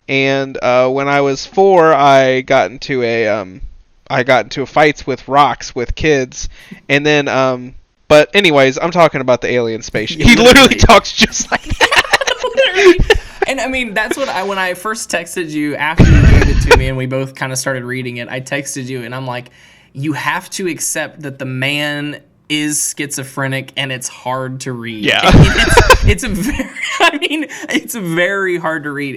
and when I was 4, I got into fights with rocks with kids, and then but anyways, I'm talking about the alien spaceship. He literally talks just like that. And I mean, that's what when I first texted you after you gave it to me and we both kind of started reading it, I texted you and I'm like, you have to accept that the man is schizophrenic and it's hard to read. Yeah. It's very hard to read.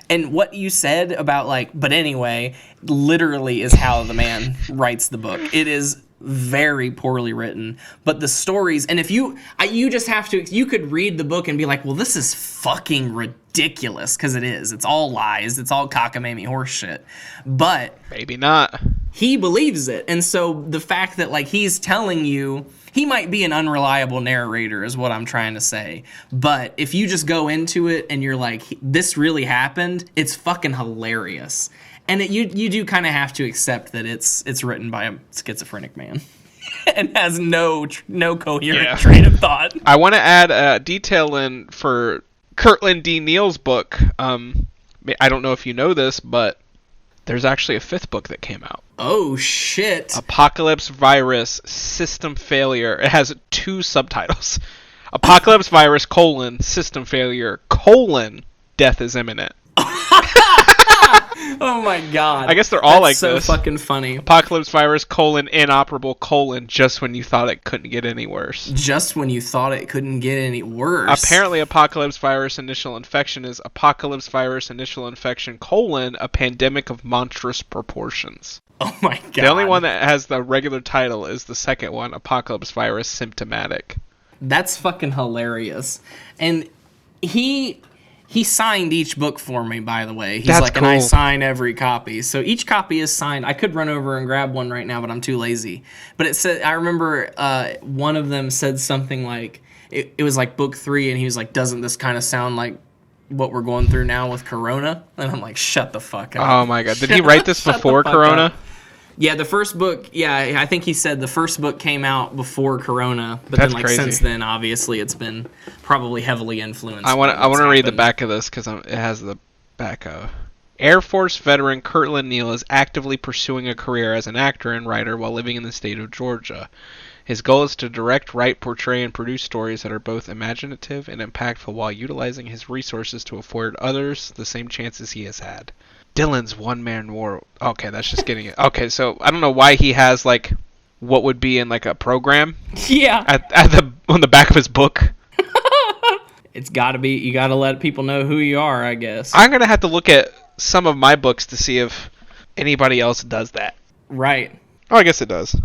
And what you said about but anyway, literally is how the man writes the book. It is very poorly written, but the stories, and if you just have to, you could read the book and be like, well, this is fucking ridiculous, because it's all lies, it's all cockamamie horse shit, but maybe not. He believes it, and so the fact that he's telling you, he might be an unreliable narrator is what I'm trying to say, but if you just go into it and you're like, this really happened, it's fucking hilarious. And you do kind of have to accept that it's written by a schizophrenic man and has no coherent train of thought. I want to add a detail in for Kirtland D. Neal's book. I don't know if you know this, but there's actually a 5th book that came out. Oh, shit. Apocalypse Virus System Failure. It has 2 subtitles. Apocalypse Virus, System Failure, Death is Imminent. Oh my god. I guess they're all That's this. So fucking funny. Apocalypse Virus, inoperable, just when you thought it couldn't get any worse. Just when you thought it couldn't get any worse. Apparently, Apocalypse Virus Initial Infection is Apocalypse Virus Initial Infection, a pandemic of monstrous proportions. Oh my god. The only one that has the regular title is the second one, Apocalypse Virus Symptomatic. That's fucking hilarious. And he signed each book for me, by the way. He's That's like, cool. And I sign every copy. So each copy is signed. I could run over and grab one right now, but I'm too lazy. But it said, I remember one of them said something like, it was like book 3, and he was like, doesn't this kind of sound like what we're going through now with Corona? And I'm like, shut the fuck up. Oh my god. Did he write this before Corona? Up. Yeah, the first book, I think he said the first book came out before Corona, but That's then crazy. Since then, obviously, it's been probably heavily influenced. I want to read the back of this because it has the back of. Air Force veteran Kirtland Neal is actively pursuing a career as an actor and writer while living in the state of Georgia. His goal is to direct, write, portray, and produce stories that are both imaginative and impactful while utilizing his resources to afford others the same chances he has had. Dylan's one-man war. Okay, that's just getting it. Okay, so I don't know why he has what would be in a program. Yeah. On the back of his book. It's got to be. You got to let people know who you are, I guess. I'm gonna have to look at some of my books to see if anybody else does that. Right. Oh, I guess it does.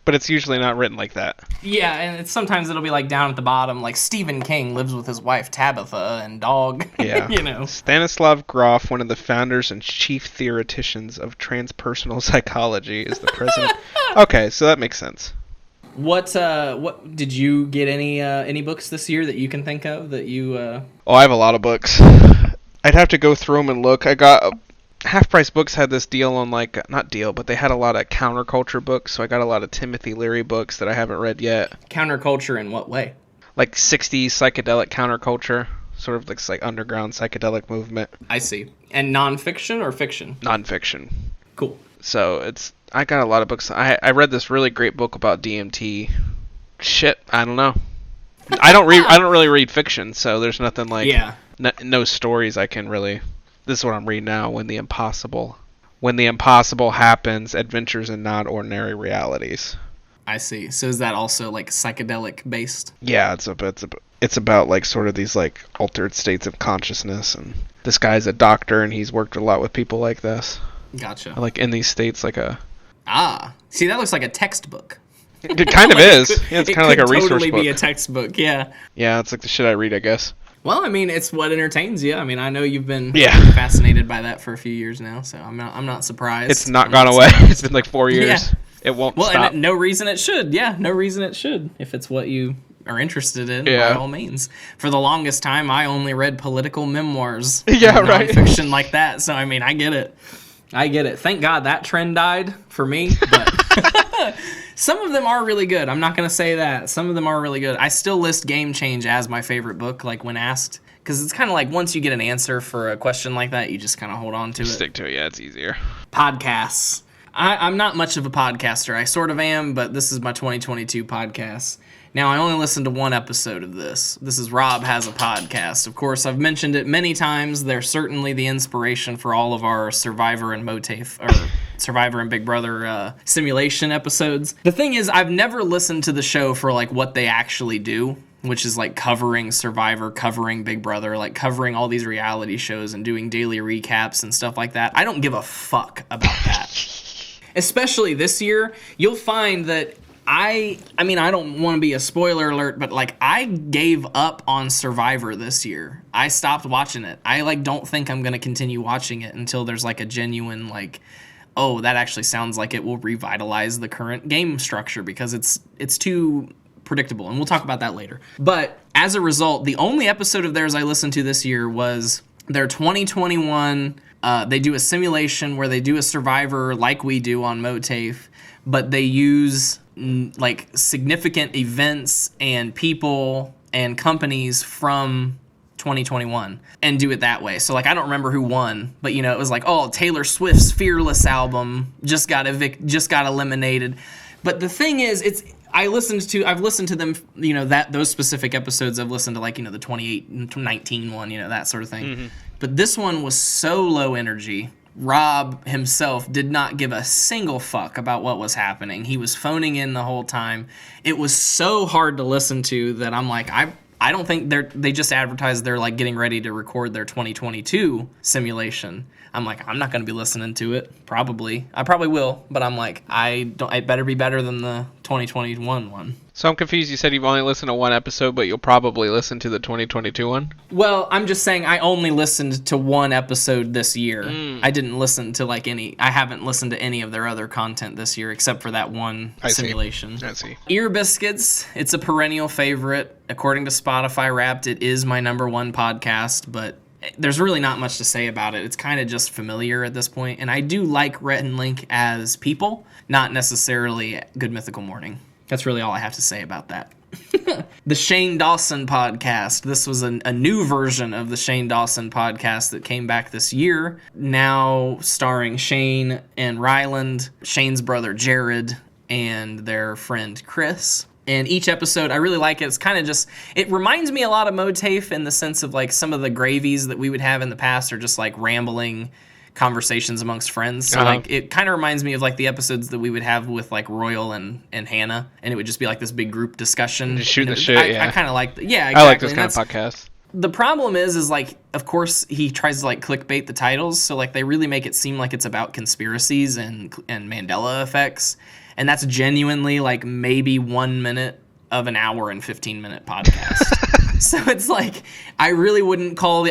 But it's usually not written like that. Yeah, and sometimes it'll be down at the bottom, Stephen King lives with his wife Tabitha and dog. Yeah. Stanislav Grof, one of the founders and chief theoreticians of transpersonal psychology, is the president. Okay, so that makes sense. What did you get any books this year that you can think of that you Oh, I have a lot of books. I'd have to go through them and look. I got Half Price Books had this deal on not deal, but they had a lot of counterculture books, so I got a lot of Timothy Leary books that I haven't read yet. Counterculture in what way? 60s psychedelic counterculture, sort of this underground psychedelic movement. I see. And nonfiction or fiction? Nonfiction. Cool. So I got a lot of books. I read this really great book about DMT. Shit, I don't know. I don't really read fiction, so there's nothing no stories I can really. This is what I'm reading now. When the impossible happens, adventures in not ordinary realities. I see. So is that also like psychedelic based? Yeah, it's about like sort of these like altered states of consciousness, and this guy's a doctor and he's worked a lot with people like this. Gotcha. Like in these states, like a. See, that looks like a textbook. It kind of is. Yeah, it's kind of like a resource totally book. Be a textbook. Yeah. Yeah, it's like the shit I read, I guess. Well, I mean, it's what entertains you. I mean, I know you've been fascinated by that for a few years now, so I'm not surprised. It's not gone away. It's been like 4 years. Yeah. It won't well, stop. And no reason it should. Yeah, no reason it should. If it's what you are interested in, by all means. For the longest time, I only read political memoirs. Yeah, right. Nonfiction like that. So, I mean, I get it. Thank God that trend died for me, but some of them are really good. I'm not going to say that. Some of them are really good. I still list Game Change as my favorite book, like when asked, because it's kind of like once you get an answer for a question like that, you just kind of hold on to it. Stick to it, yeah, it's easier. Podcasts. I'm not much of a podcaster. I sort of am, but this is my 2022 podcast. Now, I only listened to one episode of this. This is Rob Has a Podcast. Of course, I've mentioned it many times. They're certainly the inspiration for all of our Survivor and MOATAIF, or Survivor and Big Brother simulation episodes. The thing is, I've never listened to the show for like what they actually do, which is like covering Survivor, covering Big Brother, like covering all these reality shows and doing daily recaps and stuff like that. I don't give a fuck about that. Especially this year, you'll find that I mean, I don't want to be a spoiler alert, but like I gave up on Survivor this year. I stopped watching it. I like don't think I'm going to continue watching it until there's like a genuine like, oh, that actually sounds like it will revitalize the current game structure, because it's too predictable, and we'll talk about that later. But as a result, the only episode of theirs I listened to this year was their 2021. They do a simulation where they do a Survivor like we do on MOATAIF, but they use like significant events and people and companies from 2021 and do it that way. So like I don't remember who won, but you know, it was like, oh, Taylor Swift's Fearless album just got eliminated. But the thing is, I've listened to them, you know, those specific episodes. I've listened to like, you know, the 2019 one, you know, that sort of thing. Mm-hmm. But this one was so low energy. Rob himself did not give a single fuck about what was happening. He was phoning in the whole time. It was so hard to listen to that I'm like, I don't think they just advertised they're like getting ready to record their 2022 simulation. I'm like, I'm not going to be listening to it. I probably will, but I'm like, it better be better than the 2021 one. So I'm confused. You said you've only listened to one episode, but you'll probably listen to the 2022 one? Well, I'm just saying I only listened to one episode this year. I didn't listen to I haven't listened to any of their other content this year except for that one simulation. I see. Ear Biscuits, it's a perennial favorite. According to Spotify Wrapped, it is my #1 podcast, but there's really not much to say about it. It's kind of just familiar at this point, and I do like Rhett and Link as people, not necessarily Good Mythical Morning. That's really all I have to say about that. The Shane Dawson podcast. This was a new version of the Shane Dawson podcast that came back this year, now starring Shane and Ryland, Shane's brother Jared, and their friend Chris. And each episode, I really like it. It's kind of just, it reminds me a lot of MOATAIF in the sense of like some of the gravies that we would have in the past are just like rambling conversations amongst friends. So like it kind of reminds me of like the episodes that we would have with like Royal and Hannah, and it would just be like this big group discussion. Just shooting the shit, I kind of like, yeah, exactly. I like this kind of podcast. The problem is like, of course, he tries to like clickbait the titles, so like they really make it seem like it's about conspiracies and Mandela effects, and that's genuinely like maybe 1 minute of an hour and 15-minute podcast. So it's like I would call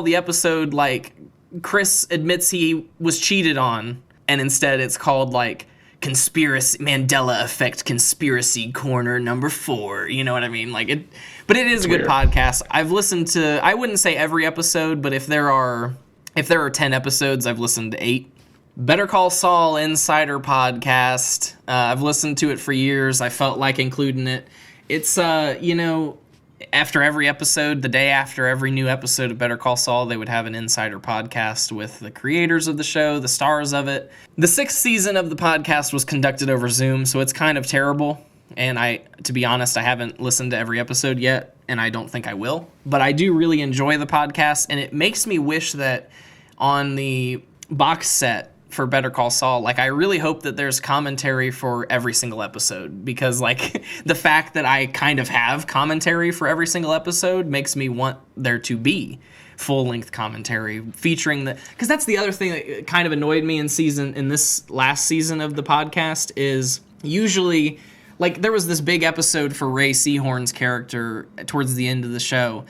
the episode like Chris admits he was cheated on, and instead it's called like conspiracy Mandela effect conspiracy corner number 4. You know what I mean? Like it, but it is a good podcast. I've listened to, I wouldn't say every episode, but if there are 10 episodes, I've listened to 8. Better Call Saul Insider podcast. I've listened to it for years. I felt like including it. It's you know, after every episode, the day after every new episode of Better Call Saul, they would have an insider podcast with the creators of the show, the stars of it. The 6th season of the podcast was conducted over Zoom, so it's kind of terrible. And to be honest, I haven't listened to every episode yet, and I don't think I will. But I do really enjoy the podcast, and it makes me wish that on the box set for Better Call Saul, like I really hope that there's commentary for every single episode, because like the fact that I kind of have commentary for every single episode makes me want there to be full-length commentary featuring because that's the other thing that kind of annoyed me in this last season of the podcast is usually like there was this big episode for Ray Seahorn's character towards the end of the show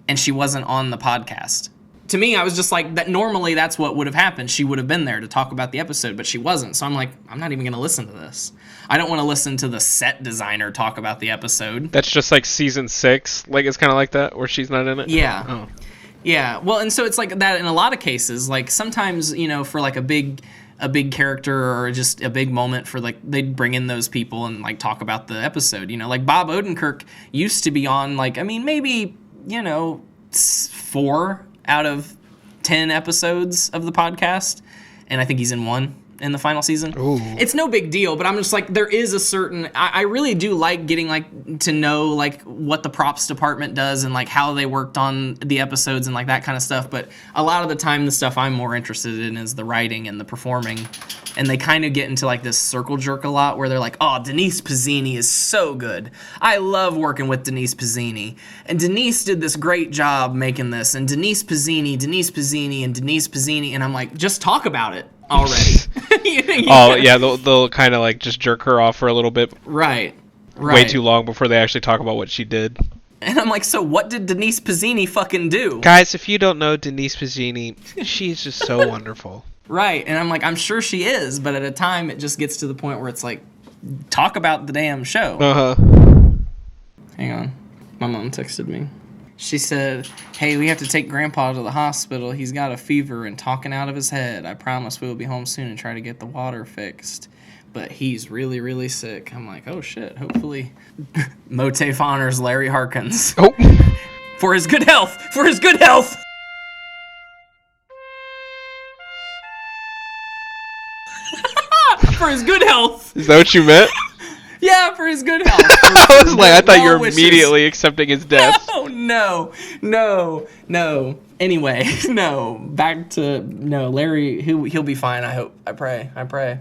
and she wasn't on the podcast. To me, I was just like, that. Normally that's what would have happened. She would have been there to talk about the episode, but she wasn't. So I'm like, I'm not even going to listen to this. I don't want to listen to the set designer talk about the episode. That's just like season 6. Like, it's kind of like that, where she's not in it? Yeah. Oh. Yeah. Well, and so it's like that in a lot of cases. Like, sometimes, you know, for like a big character or just a big moment for like, they'd bring in those people and like talk about the episode. You know, like Bob Odenkirk used to be on, like, I mean, maybe, you know, 4 out of 10 episodes of the podcast, and I think he's in 1 in the final season. Ooh. It's no big deal, but I'm just like, there is a certain, I really do like getting like to know like what the props department does and like how they worked on the episodes and like that kind of stuff, but a lot of the time the stuff I'm more interested in is the writing and the performing, and they kind of get into like this circle jerk a lot where they're like, oh, Denise Pizzini is so good. I love working with Denise Pizzini. And Denise did this great job making this. And Denise Pizzini, and I'm like, just talk about it already. Oh, yeah, they'll kind of like just jerk her off for a little bit. Right. Way too long before they actually talk about what she did. And I'm like, so what did Denise Pizzini fucking do? Guys, if you don't know Denise Pizzini, she's just so wonderful. Right, and I'm like, I'm sure she is, but at a time it just gets to the point where it's like, talk about the damn show. Uh-huh. Hang on. My mom texted me. She said, hey, we have to take Grandpa to the hospital. He's got a fever and talking out of his head. I promise we will be home soon and try to get the water fixed. But he's really, really sick. I'm like, oh, shit. Hopefully MOATAIF honors Larry Harkins. Oh. For his good health. For his good health. For his good health. Is that what you meant? Yeah, for his good health. I was like, I thought you were immediately accepting his death. No. Anyway, no. Larry, he'll be fine. I hope. I pray.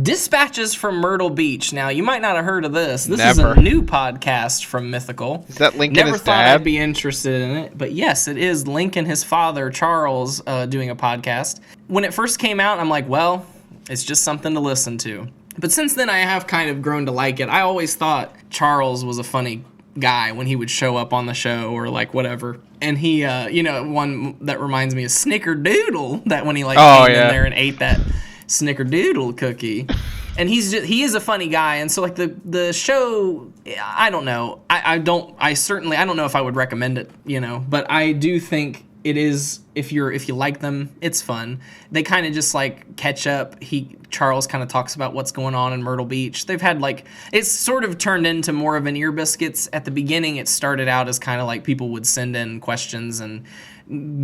Dispatches from Myrtle Beach. Now, you might not have heard of this. This is a new podcast from Mythical. Is that Link Never and his thought dad? I'd be interested in it, but yes, it is Link and his father, Charles, doing a podcast. When it first came out, I'm like, well, it's just something to listen to. But since then, I have kind of grown to like it. I always thought Charles was a funny guy when he would show up on the show or like whatever. And he, one that reminds me of Snickerdoodle, that when he like came in there and ate that Snickerdoodle cookie. And he is a funny guy. And so like the show, I don't know. I don't know if I would recommend it, but I do think it is, if you like them, it's fun. They kind of just like catch up. Charles kind of talks about what's going on in Myrtle Beach. They've had like, it's sort of turned into more of an Ear Biscuits. At the beginning, it started out as kind of like people would send in questions and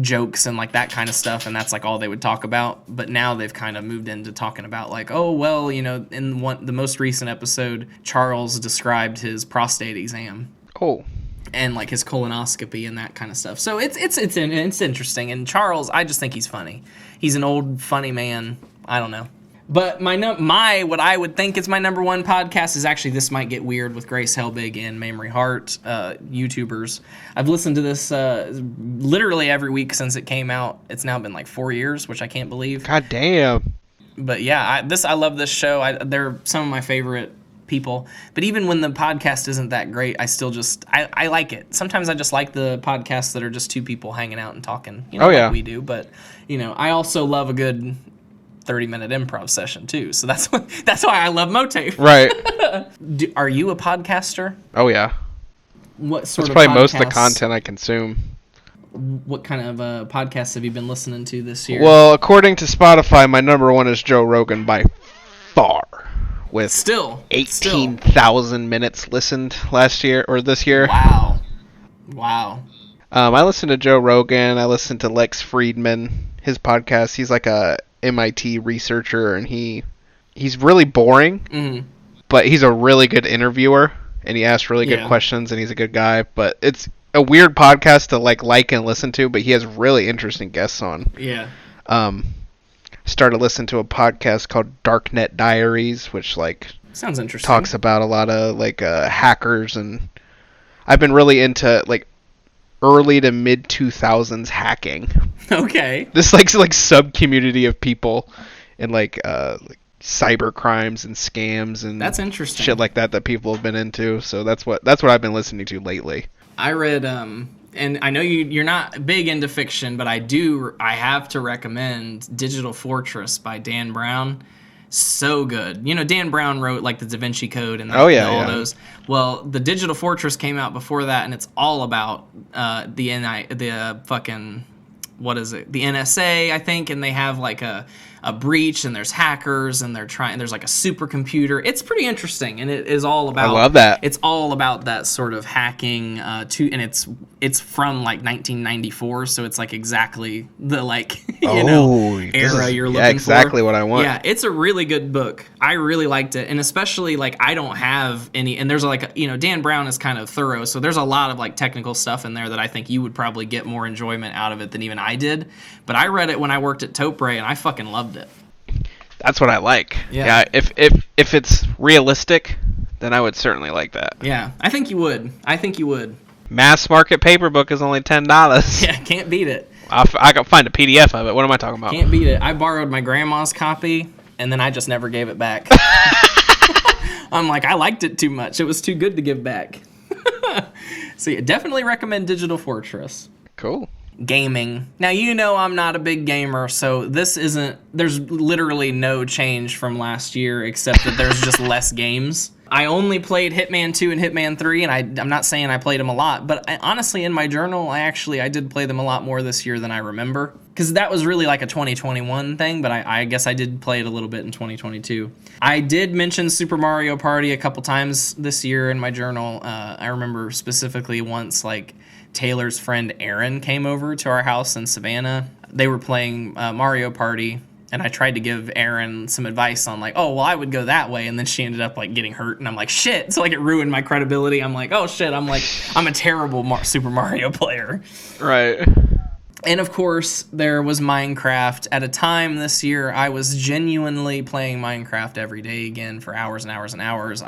jokes and like that kind of stuff, and that's like all they would talk about. But now they've kind of moved into talking about like, oh well, in the most recent episode, Charles described his prostate exam. Oh. And like his colonoscopy and that kind of stuff. So it's interesting. And Charles, I just think he's funny. He's an old funny man. I don't know. But what I would think is my number one podcast is actually, this might get weird with Grace Helbig and Mamrie Hart, YouTubers. I've listened to this literally every week since it came out. It's now been like 4 years, which I can't believe. God damn. But yeah, I love this show. They're some of my favorite people. But even when the podcast isn't that great, I still just I like it. Sometimes I just like the podcasts that are just two people hanging out and talking, like we do. But I also love a good 30-minute improv session too. So that's why I love MOATAIF. Right. Are you a podcaster? Oh yeah. What sort That's of probably podcasts, most of the content I consume. What kind of podcasts have you been listening to this year? Well, according to Spotify, my number one is Joe Rogan by far. With 18,000 minutes listened last year or this year. Wow. I listened to Joe Rogan. I listened to Lex Friedman, his podcast. He's like a MIT researcher, and he's really boring, but he's a really good interviewer, and he asks really good questions, and he's a good guy. But it's a weird podcast to like and listen to, but he has really interesting guests on. Yeah. started listening to a podcast called Darknet Diaries, which like Sounds interesting. talks about a lot of like hackers, and I've been really into like early to mid 2000s hacking. Okay. This like sub community of people and like cyber crimes and scams and That's interesting. shit like that people have been into. So that's what I've been listening to lately. I read, and I know you're not big into fiction, but I have to recommend Digital Fortress by Dan Brown. So good. You know, Dan Brown wrote like the Da Vinci Code and all those. Well, the Digital Fortress came out before that, and it's all about the NSA, I think, and they have like a breach, and there's hackers, and there's like a supercomputer. It's pretty interesting, and it is all about. I love that. It's all about that sort of hacking and it's from like 1994, so it's like exactly the era you're looking for. Yeah, exactly what I want. Yeah, it's a really good book. I really liked it, and especially like I don't have any, and there's like Dan Brown is kind of thorough, so there's a lot of like technical stuff in there that I think you would probably get more enjoyment out of it than even I did. But I read it when I worked at Topre, and I fucking loved it. That's what I like. Yeah. If it's realistic, then I would certainly like that. Yeah, I think you would. Mass market paper book is only $10. Yeah, can't beat it. I can find a PDF of it. What am I talking about? Can't beat it. I borrowed my grandma's copy, and then I just never gave it back. I'm like, I liked it too much. It was too good to give back. So yeah, definitely recommend Digital Fortress. Cool. Gaming. Now, I'm not a big gamer, so there's literally no change from last year except that there's just less games. I only played Hitman 2 and Hitman 3, and I'm not saying I played them a lot, but honestly, in my journal, I did play them a lot more this year than I remember, because that was really like a 2021 thing, but I guess I did play it a little bit in 2022. I did mention Super Mario Party a couple times this year in my journal. I remember specifically once, like, Taylor's friend Aaron came over to our house in Savannah. They were playing Mario Party, and I tried to give Aaron some advice on like, oh, well, I would go that way, and then she ended up like getting hurt, and I'm like, shit. So like it ruined my credibility. I'm like, oh shit. I'm a terrible Super Mario player. Right. And of course, there was Minecraft. At a time this year, I was genuinely playing Minecraft every day again for hours and hours and hours.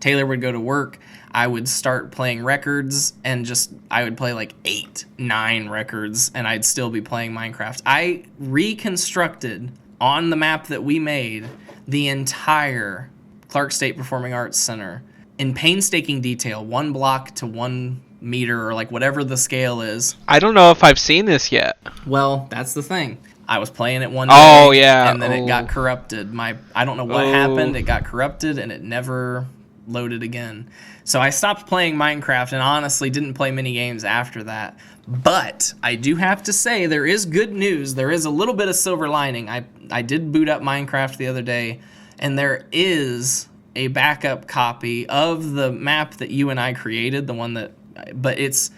Taylor would go to work. I would start playing records, and I would play like 8, 9 records, and I'd still be playing Minecraft. I reconstructed on the map that we made the entire Clark State Performing Arts Center in painstaking detail, 1 block to 1 meter, or like whatever the scale is. I don't know if I've seen this yet. Well, that's the thing. I was playing it one day. Oh, yeah. And then it got corrupted. I don't know what happened. It got corrupted, and it never loaded again. So I stopped playing Minecraft and honestly didn't play many games after that. But I do have to say there is good news. There is a little bit of silver lining. I did boot up Minecraft the other day, and there is a backup copy of the map that you and I created, the one that, but it's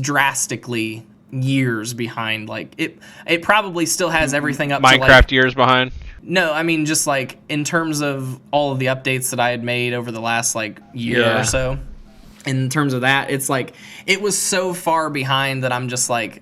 drastically years behind. Like it probably still has everything up to Minecraft years behind. No, I mean just like in terms of all of the updates that I had made over the last like year or so. In terms of that, it's like it was so far behind that I'm just like,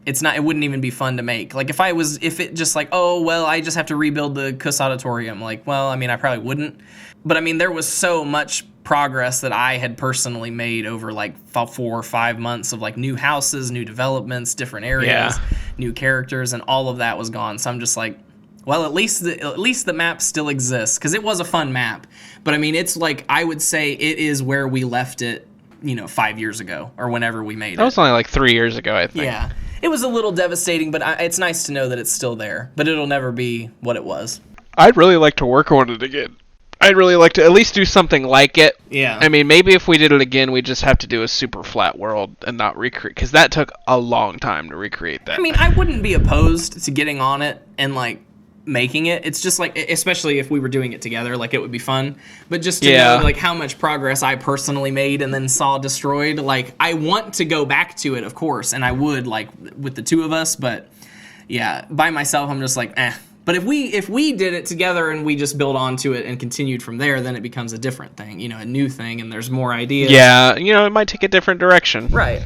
it wouldn't even be fun to make. Like if it just like, oh well, I just have to rebuild the Kuss Auditorium. Like, well, I mean, I probably wouldn't. But I mean, there was so much progress that I had personally made over like 4 or 5 months of like new houses, new developments, different areas, new characters, and all of that was gone. So I'm just like, well, at least the map still exists, because it was a fun map. But I mean, it's like, I would say it is where we left it, 5 years ago or whenever we made it. That was only like 3 years ago, I think. Yeah, it was a little devastating, but it's nice to know that it's still there. But it'll never be what it was. I'd really like to work on it again. I'd really like to at least do something like it. Yeah. I mean, maybe if we did it again, we'd just have to do a super flat world and not recreate, because that took a long time to recreate that. I mean, I wouldn't be opposed to getting on it and like making it. It's just like, especially if we were doing it together, like it would be fun. But just to know like how much progress I personally made and then saw destroyed, like I want to go back to it, of course, and I would, like with the two of us. But yeah, by myself, I'm just like, eh. But if we did it together and we just built onto it and continued from there, then it becomes a different thing, a new thing, and there's more ideas. Yeah, it might take a different direction. Right.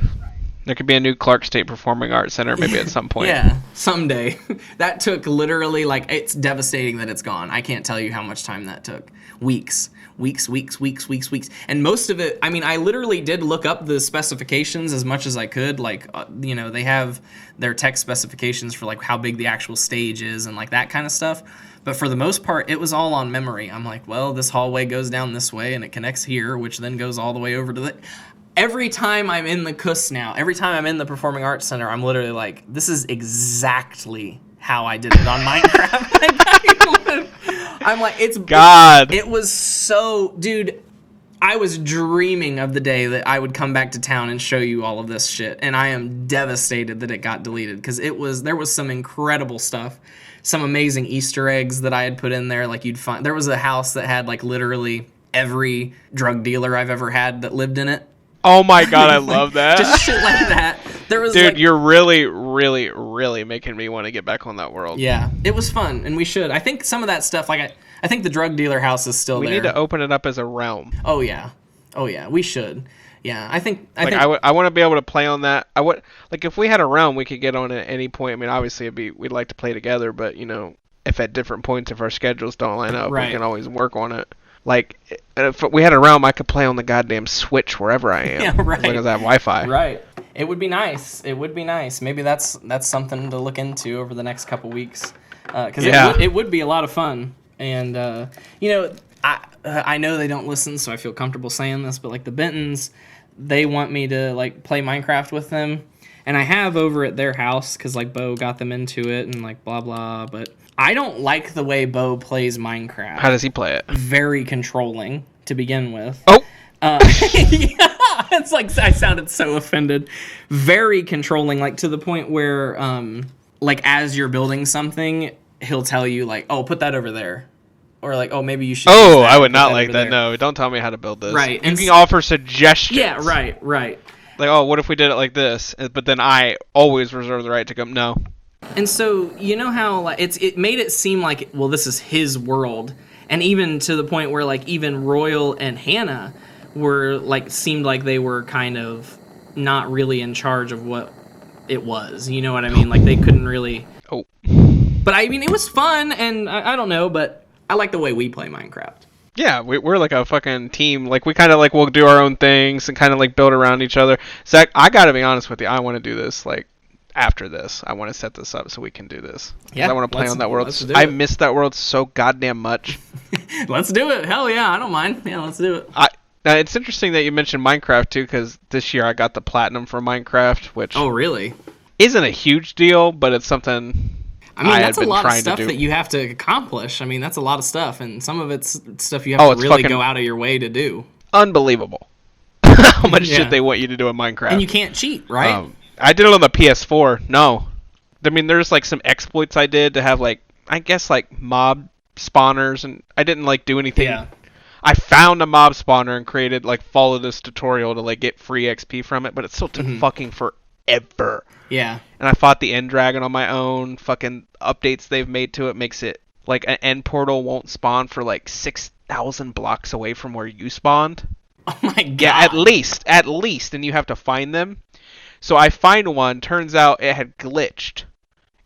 There could be a new Clark State Performing Arts Center maybe at some point. Yeah, someday. That took literally, like, it's devastating that it's gone. I can't tell you how much time that took. Weeks. And most of it, I mean, I literally did look up the specifications as much as I could. Like, you know, they have their tech specifications for, like, how big the actual stage is and, like, that kind of stuff. But for the most part, it was all on memory. I'm like, well, this hallway goes down this way and it connects here, which then goes all the way over to the... Every time I'm in the CUS now, every time I'm in the Performing Arts Center, I'm literally like, this is exactly how I did it on Minecraft. I'm like, it's... God. It was so... Dude, I was dreaming of the day that I would come back to town and show you all of this shit. And I am devastated that it got deleted, because there was some incredible stuff. Some amazing Easter eggs that I had put in there. Like, you'd find... There was a house that had, like, literally every drug dealer I've ever had that lived in it. Oh my God, I love that. Just shit like that. There was, dude, like, you're really, really, really making me want to get back on that world. Yeah, it was fun, and we should. I think some of that stuff, like, I think the drug dealer house is still there. We need to open it up as a realm. Oh yeah, we should. Yeah, I think. I want to be able to play on that. I would, like, if we had a realm we could get on at any point. I mean, obviously we'd like to play together, but you know, if at different points if our schedules don't line up, right, we can always work on it. Like, if we had a realm, I could play on the goddamn Switch wherever I am. Yeah, right. As long as I have Wi-Fi. Right. It would be nice. Maybe that's something to look into over the next couple weeks. Because it would be a lot of fun. And, you know, I know they don't listen, so I feel comfortable saying this, but, like, the Bentons, they want me to, like, play Minecraft with them. And I have over at their house, because, like, Bo got them into it and, like, blah, blah, but... I don't like the way Bo plays Minecraft. How does he play it? Very controlling, to begin with. Oh! Yeah, it's like I sounded so offended. Very controlling, like, to the point where, like, as you're building something, he'll tell you, like, oh, put that over there. Or, like, oh, maybe you should... Oh, I would not like that. There. No, don't tell me how to build this. Right. You can offer suggestions. Yeah, right. Like, oh, what if we did it like this? But then I always reserve the right to go, no. And so, you know how, like, it made it seem like, well, this is his world. And even to the point where, like, even Royal and Hannah were, like, seemed like they were kind of not really in charge of what it was. You know what I mean? Like, they couldn't really... Oh. But, I mean, it was fun, and I don't know, but I like the way we play Minecraft. Yeah, we're like a fucking team. Like, we kind of, like, we'll do our own things and kind of, like, build around each other. Zach, I gotta be honest with you. I want to do this, like... After this, I want to set this up so we can do this. Yeah, I want to play on that world. I miss that world so goddamn much. Let's do it. Hell yeah, I don't mind. Yeah, let's do it. Now, it's interesting that you mentioned Minecraft, too, because this year I got the platinum for Minecraft, which... Oh, really? Isn't a huge deal, but it's something I mean, that's a lot of stuff that you have to accomplish. I mean, that's a lot of stuff, and some of it's stuff you have to really go out of your way to do. Unbelievable. How much shit they want you to do in Minecraft. And you can't cheat, right? I did it on the PS4. No. I mean, there's, like, some exploits I did to have, like, I guess, like, mob spawners, and I didn't, like, do anything. Yeah. I found a mob spawner and created, like, follow this tutorial to, like, get free XP from it, but it still took fucking forever. Yeah. And I fought the end dragon on my own. Fucking updates they've made to it makes it, like, an end portal won't spawn for, like, 6,000 blocks away from where you spawned. Oh, my God. Yeah, at least, and you have to find them. So I find one, turns out it had glitched,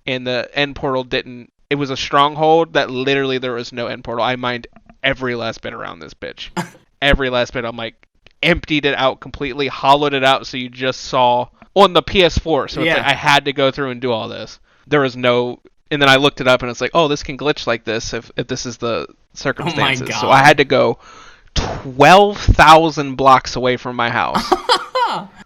and the end portal didn't, it was a stronghold that literally there was no end portal. I mined every last bit around this bitch. Every last bit. I'm like, emptied it out completely, hollowed it out so you just saw, on the PS4, so it's like I had to go through and do all this. There was no, and then I looked it up and it's like, oh, this can glitch like this if this is the circumstances. Oh my God. So I had to go 12,000 blocks away from my house.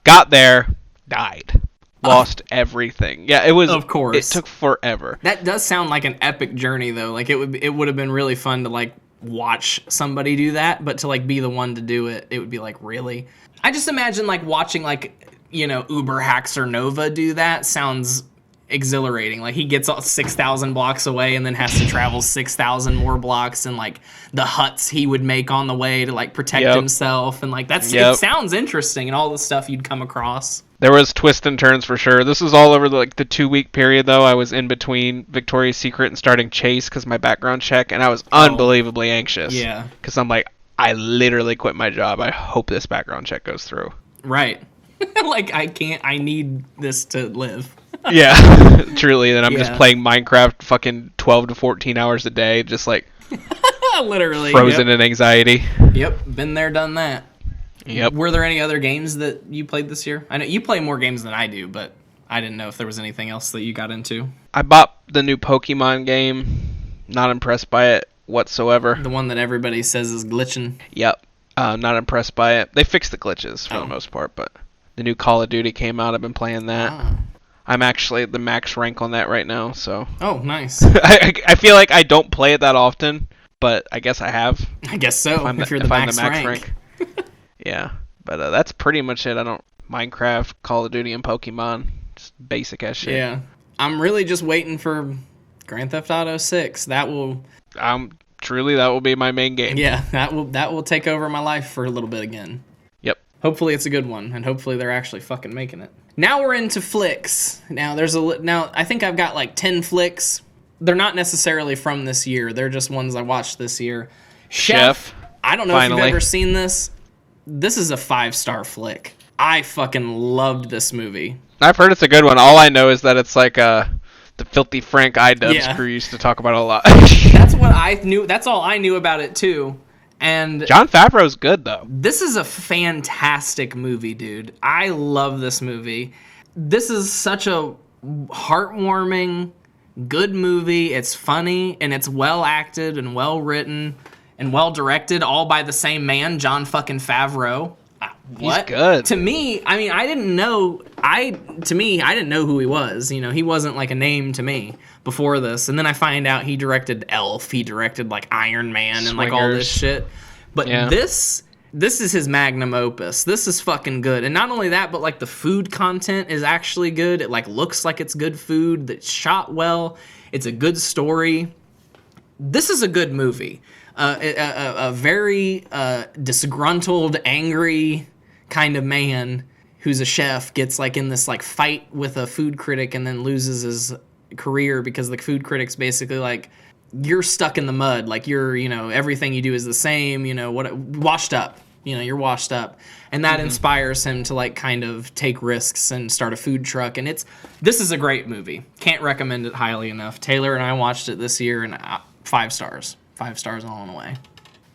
Got there. Died. Lost everything. Yeah, it was. Of course. It took forever. That does sound like an epic journey, though. Like, it would have been really fun to, like, watch somebody do that, but to, like, be the one to do it, it would be like, really? I just imagine, like, watching, like, you know, Uber Haxer Nova do that sounds exhilarating. Like, he gets 6,000 blocks away and then has to travel 6,000 more blocks, and, like, the huts he would make on the way to, like, protect himself, and, like, that's it sounds interesting, and all the stuff you'd come across. There was twists and turns for sure. This was all over the 2-week period, though. I was in between Victoria's Secret and starting Chase because my background check, and I was unbelievably anxious. Yeah. Because I'm like, I literally quit my job. I hope this background check goes through. Right. Like, I need this to live. Yeah, truly. Then I'm just Yeah. playing Minecraft fucking 12 to 14 hours a day, just like Literally. frozen Yep. in anxiety. Yep, been there, done that. Yep. Were there any other games that you played this year? I know you play more games than I do, but I didn't know if there was anything else that you got into. I bought the new Pokemon game. Not impressed by it whatsoever. The one that everybody says is glitching. Yep. Not impressed by it. They fixed the glitches for the most part, but the new Call of Duty came out. I've been playing that. Ah. I'm actually at the max rank on that right now, so. Oh, nice. I feel like I don't play it that often, but I guess I have. I guess so. If you're the I'm max rank. Yeah, but that's pretty much it. I don't Minecraft, Call of Duty, and Pokemon. Just basic ass shit. Yeah. I'm really just waiting for Grand Theft Auto 6. That will Truly, that will be my main game. Yeah, that will take over my life for a little bit again. Yep. Hopefully it's a good one, and hopefully they're actually fucking making it. Now we're into flicks. Now I think I've got like 10 flicks. They're not necessarily from this year. They're just ones I watched this year. Chef. I don't know if you've ever seen this. This is a 5-star flick. I fucking loved this movie. I've heard it's a good one. All I know is that it's like the Filthy Frank iDubbbz crew used to talk about a lot. That's what I knew. That's all I knew about it too. And Jon Favreau's good though. This is a fantastic movie, dude. I love this movie. This is such a heartwarming, good movie. It's funny and it's well acted and well written and well directed, all by the same man, Jon fucking Favreau. What? He's good. To me, I mean, I didn't know who he was. You know, he wasn't like a name to me before this. And then I find out he directed Elf. He directed like Iron Man and like all this shit. But this is his magnum opus. This is fucking good. And not only that, but like the food content is actually good. It like looks like it's good food that's shot well. It's a good story. This is a good movie. A very disgruntled, angry kind of man who's a chef gets like in this like fight with a food critic and then loses his career because the food critic's basically like, you're stuck in the mud, like you're, you know, everything you do is the same, you know, washed up, you know, you're washed up. And that inspires him to like kind of take risks and start a food truck. And this is a great movie. Can't recommend it highly enough. Taylor and I watched it this year and 5 stars. 5 stars all in a way.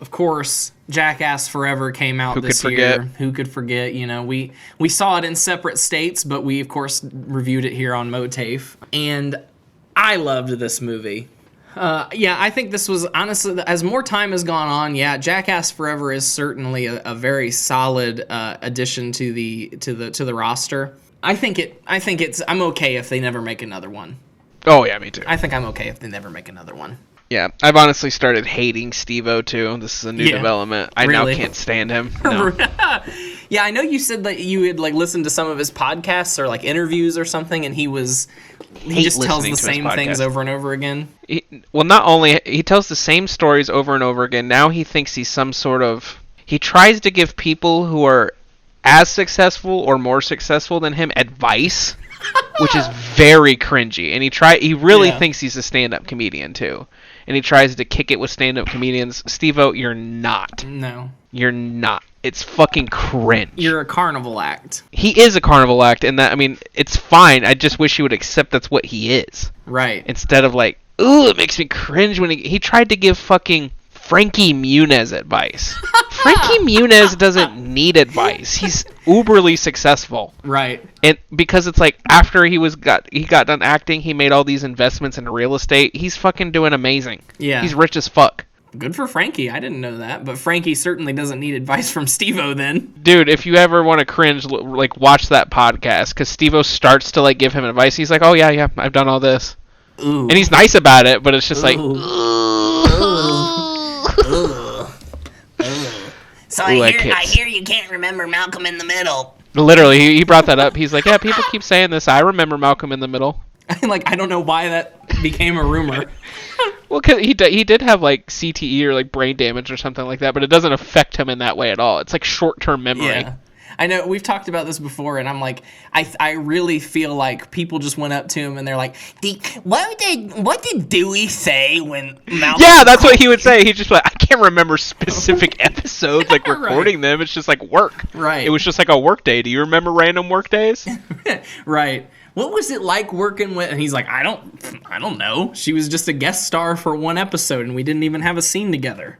Of course, Jackass Forever came out this year. Who could forget? You know, we saw it in separate states, but we of course reviewed it here on MOATAIF, and I loved this movie. I think this was honestly, as more time has gone on, Jackass Forever is certainly a very solid addition to the roster. I'm okay if they never make another one. Oh yeah, me too. I think I'm okay if they never make another one. Yeah, I've honestly started hating Steve-O too. This is a new development. I now can't stand him. No. Yeah, I know you said that you had like listened to some of his podcasts or like interviews or something, and he just tells the same things over and over again. Not only he tells the same stories over and over again. Now he thinks he's some sort of. He tries to give people who are as successful or more successful than him advice, which is very cringy. And he really thinks he's a stand-up comedian too. And he tries to kick it with stand-up comedians. Steve-O, you're not. No. You're not. It's fucking cringe. You're a carnival act. He is a carnival act, and that, I mean, it's fine. I just wish he would accept that's what he is. Right. Instead of like, ooh, it makes me cringe when he tried to give fucking Frankie Muniz advice. Frankie Muniz doesn't need advice. He's uberly successful. Right. And because it's like after he got done acting, he made all these investments in real estate. He's fucking doing amazing. Yeah. He's rich as fuck. Good for Frankie. I didn't know that, but Frankie certainly doesn't need advice from Steve-O then. Dude, if you ever want to cringe, like watch that podcast because Steve-O starts to like give him advice. He's like, "Oh yeah, I've done all this," and he's nice about it, but it's just like. So I hear you can't remember Malcolm in the Middle. Literally, he brought that up. He's like, yeah, people keep saying this. I remember Malcolm in the Middle. I don't know why that became a rumor. Well, cause he did have like CTE or like brain damage or something like that, but it doesn't affect him in that way at all. It's like short-term memory. Yeah. I know we've talked about this before, and I'm like, I really feel like people just went up to him and they're like, what did Dewey say when Malcolm? Yeah, that's what he would say. He'd just be like, I can't remember specific episodes, like recording them. It's just like work. Right. It was just like a work day. Do you remember random work days? Right. What was it like working with? And he's like, I don't know. She was just a guest star for one episode, and we didn't even have a scene together.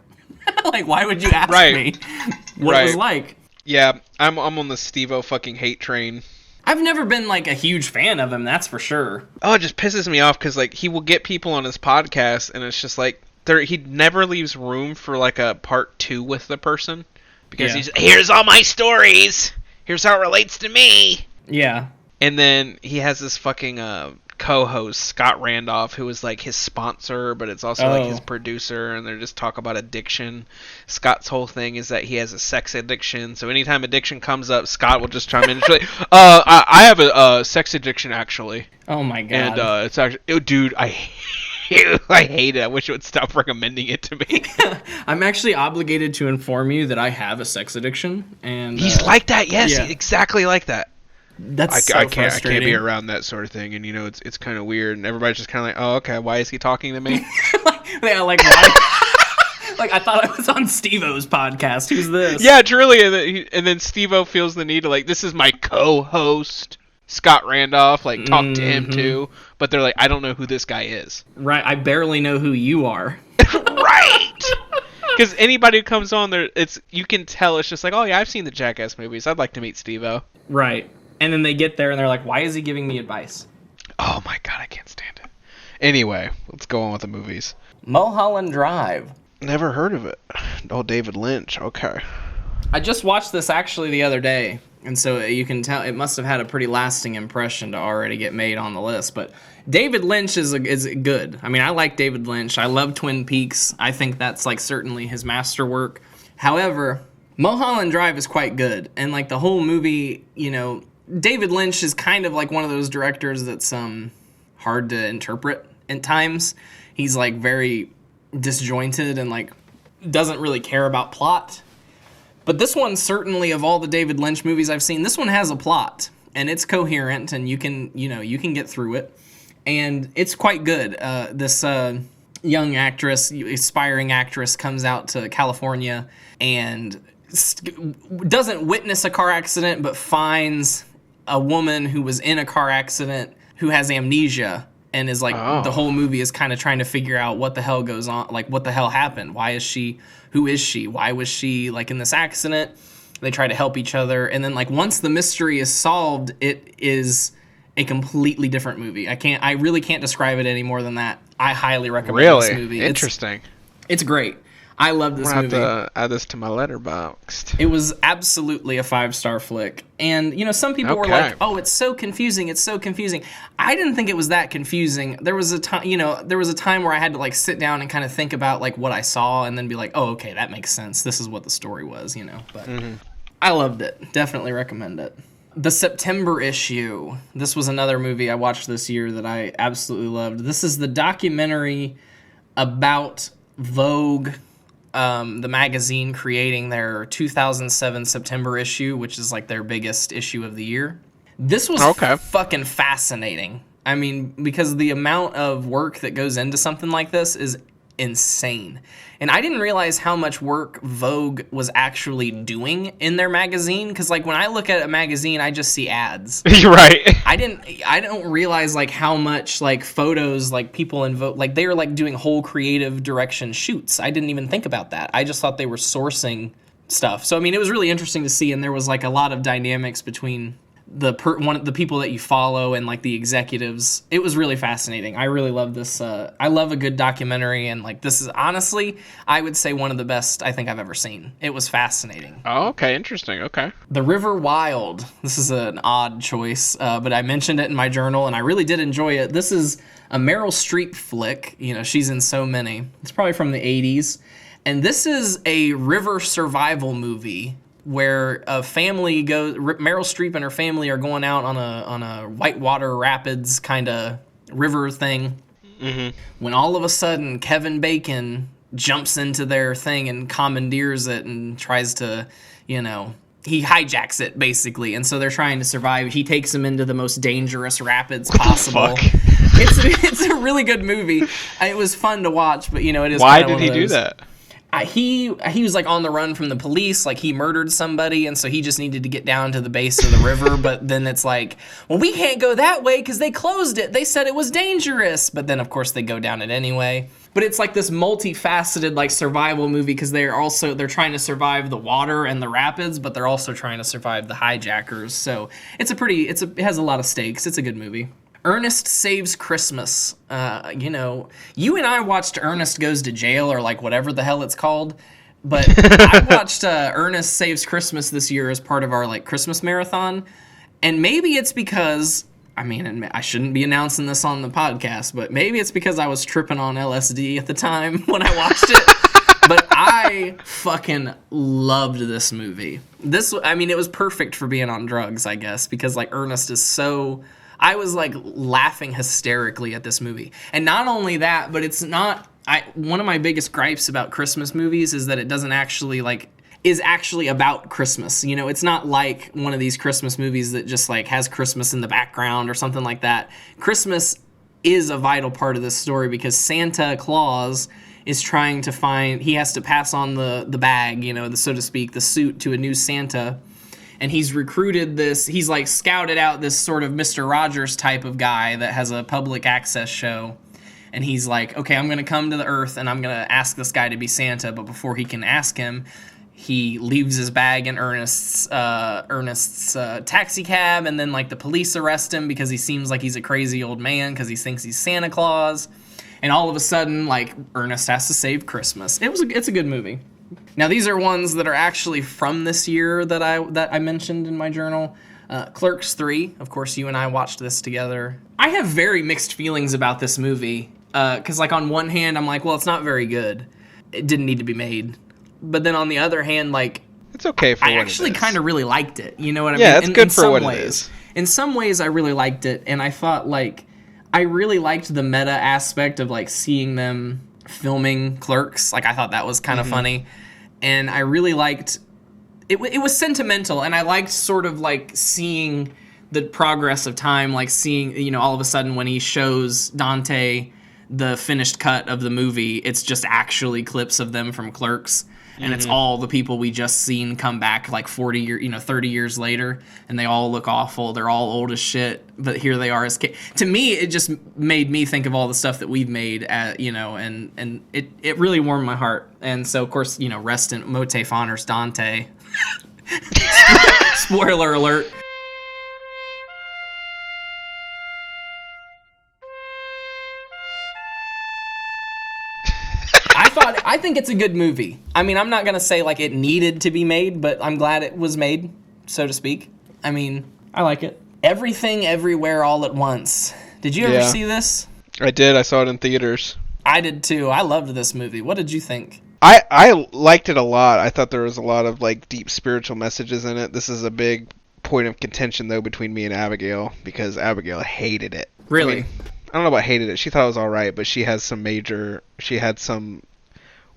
Like, why would you ask me what it was like? Yeah, I'm on the Steve-O fucking hate train. I've never been like a huge fan of him, that's for sure. Oh, it just pisses me off because like he will get people on his podcast, and it's just like he never leaves room for like a part 2 with the person because he's here's all my stories. Here's how it relates to me. Yeah. And then he has this fucking co-host, Scott Randolph, who is like his sponsor, but it's also like his producer, and they just talk about addiction. Scott's whole thing is that he has a sex addiction, so anytime addiction comes up, Scott will just chime in and be like, I have a sex addiction, actually. Oh my god. And it's actually... dude, I hate it. I wish it would stop recommending it to me. I'm actually obligated to inform you that I have a sex addiction, and... He's like that, yes, exactly like that. That's I can't be around that sort of thing, and it's kind of weird, and everybody's just kind of like, oh, okay, why is he talking to me? Yeah, like why? Like I thought I was on Steve-O's podcast. Who's this? Yeah, truly, and then Steve-O feels the need to like, this is my co-host Scott Randolph, like talk to him too, but they're like, I don't know who this guy is. Right, I barely know who you are. Right. Because anybody who comes on there, you can tell it's just like, oh yeah, I've seen the Jackass movies. I'd like to meet Steve-O. Right. And then they get there and they're like, why is he giving me advice? Oh my god, I can't stand it. Anyway, let's go on with the movies. Mulholland Drive. Never heard of it. Oh, David Lynch. Okay. I just watched this actually the other day, and so you can tell it must have had a pretty lasting impression to already get made on the list. But David Lynch is good. I mean, I like David Lynch. I love Twin Peaks. I think that's like certainly his masterwork. However, Mulholland Drive is quite good, and like the whole movie, David Lynch is kind of like one of those directors that's hard to interpret at times. He's like very disjointed and like doesn't really care about plot. But this one, certainly of all the David Lynch movies I've seen, this one has a plot and it's coherent and you can get through it. And it's quite good. This young actress, aspiring actress, comes out to California and doesn't witness a car accident, but finds a woman who was in a car accident who has amnesia, and is like, the whole movie is kind of trying to figure out what the hell goes on, like what the hell happened, who is she, why was she like in this accident. They try to help each other, and then like once the mystery is solved, it is a completely different movie. I really can't describe it any more than that. I highly recommend this movie. Interesting. It's great. I love this movie. I have to add this to my letterboxd. It was absolutely a 5-star flick. And, some people were like, oh, it's so confusing. It's so confusing. I didn't think it was that confusing. There was a time where I had to like sit down and kind of think about like what I saw and then be like, oh, okay, that makes sense. This is what the story was, But I loved it. Definitely recommend it. The September issue. This was another movie I watched this year that I absolutely loved. This is the documentary about Vogue, the magazine, creating their 2007 September issue, which is like their biggest issue of the year. This was fucking fascinating. I mean, because the amount of work that goes into something like this is insane. And I didn't realize how much work Vogue was actually doing in their magazine, because like when I look at a magazine, I just see ads. You're right. I don't realize like how much like photos, like people in Vogue, like they were like doing whole creative direction shoots. I didn't even think about that. I just thought they were sourcing stuff. So I mean, it was really interesting to see, and there was like a lot of dynamics between the people that you follow and like the executives. It was really fascinating. I really love this. I love a good documentary, and like this is honestly, I would say one of the best I think I've ever seen. It was fascinating. Oh, okay, interesting. Okay. The River Wild. This is an odd choice, but I mentioned it in my journal, and I really did enjoy it. This is a Meryl Streep flick. She's in so many. It's probably from the 80s, and this is a river survival movie where a family goes. Meryl Streep and her family are going out on a whitewater rapids kind of river thing. Mm-hmm. When all of a sudden Kevin Bacon jumps into their thing and commandeers it and tries to, he hijacks it basically, and so they're trying to survive. He takes them into the most dangerous rapids possible. It's a really good movie. It was fun to watch, but it is. Why did he do that? He was like on the run from the police, like he murdered somebody, and so he just needed to get down to the base of the river. But then it's like, well, we can't go that way because they closed it. They said it was dangerous, but then of course they go down it anyway. But it's like this multifaceted like survival movie because they're trying to survive the water and the rapids, but they're also trying to survive the hijackers. So it has a lot of stakes. It's a good movie. Ernest Saves Christmas. You and I watched Ernest Goes to Jail, or like whatever the hell it's called. But I watched Ernest Saves Christmas this year as part of our like Christmas marathon. And maybe it's because, and I shouldn't be announcing this on the podcast, but maybe it's because I was tripping on LSD at the time when I watched it. But I fucking loved this movie. It was perfect for being on drugs, I guess, because like Ernest is so... I was like laughing hysterically at this movie. And not only that, but it's not... one of my biggest gripes about Christmas movies is that it doesn't actually is actually about Christmas. It's not like one of these Christmas movies that just like has Christmas in the background or something like that. Christmas is a vital part of this story because Santa Claus is trying to he has to pass on the bag, so to speak, the suit to a new Santa. And he's recruited he's like scouted out this sort of Mr. Rogers type of guy that has a public access show. And he's like, okay, I'm going to come to the earth and I'm going to ask this guy to be Santa. But before he can ask him, he leaves his bag in Ernest's taxi cab. And then like the police arrest him because he seems like he's a crazy old man because he thinks he's Santa Claus. And all of a sudden, like, Ernest has to save Christmas. It's a good movie. Now, these are ones that are actually from this year that I mentioned in my journal. Clerks 3, of course, you and I watched this together. I have very mixed feelings about this movie. Because, like, on one hand, I'm like, well, it's not very good. It didn't need to be made. But then on the other hand, like... It's okay for I actually kind of really liked it. You know what I mean? Yeah, it's good for what it is. In some ways, I really liked it. And I thought, like... I really liked the meta aspect of, like, seeing them filming Clerks. Like, I thought that was kind of funny. And I really liked... It was sentimental, and I liked sort of, like, seeing the progress of time, like, seeing, all of a sudden when he shows Dante the finished cut of the movie, it's just actually clips of them from Clerks. And it's all the people we just seen come back like 30 years later, and they all look awful. They're all old as shit, but here they are as kids. To me, it just made me think of all the stuff that we've made, and it really warmed my heart. And so, of course, rest in MOATAIF honors Dante. Spoiler alert. I think it's a good movie. I mean, I'm not going to say like it needed to be made, but I'm glad it was made, so to speak. I mean, I like it. Everything Everywhere All at Once. Did you ever see this? I did. I saw it in theaters. I did too. I loved this movie. What did you think? I liked it a lot. I thought there was a lot of like deep spiritual messages in it. This is a big point of contention though between me and Abigail, because Abigail hated it. Really? I don't know about hated it. She thought it was all right, but she had some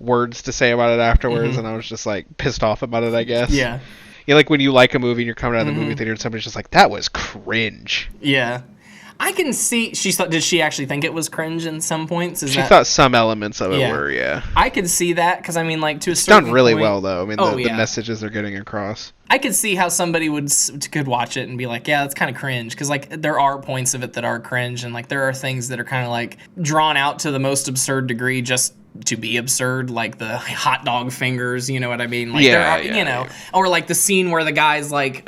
words to say about it afterwards, and I was just like pissed off about it, I guess. Yeah. Like when you like a movie and you're coming out of the movie theater and somebody's just like, that was cringe. Yeah. I can see. Did she actually think it was cringe in some points? She thought some elements of it were, yeah. I could see that because I mean, like to a certain done really point, well though. I mean, the messages they're getting across. I could see how somebody could watch it and be like, yeah, that's kind of cringe, because like there are points of it that are cringe, and like there are things that are kind of like drawn out to the most absurd degree just to be absurd, like the hot dog fingers, you know what I mean? Like or like the scene where the guy's like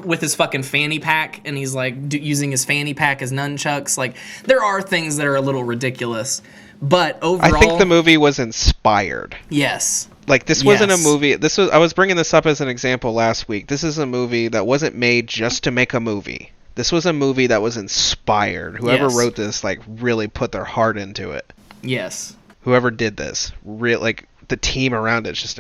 with his fucking fanny pack and he's like using his fanny pack as nunchucks. Like there are things that are a little ridiculous, but overall, I think the movie was inspired. Yes. Like this wasn't a movie. I was bringing this up as an example last week. This is a movie that wasn't made just to make a movie. This was a movie that was inspired. Whoever wrote this like really put their heart into it. Yes. Whoever did this, like the team around it, just.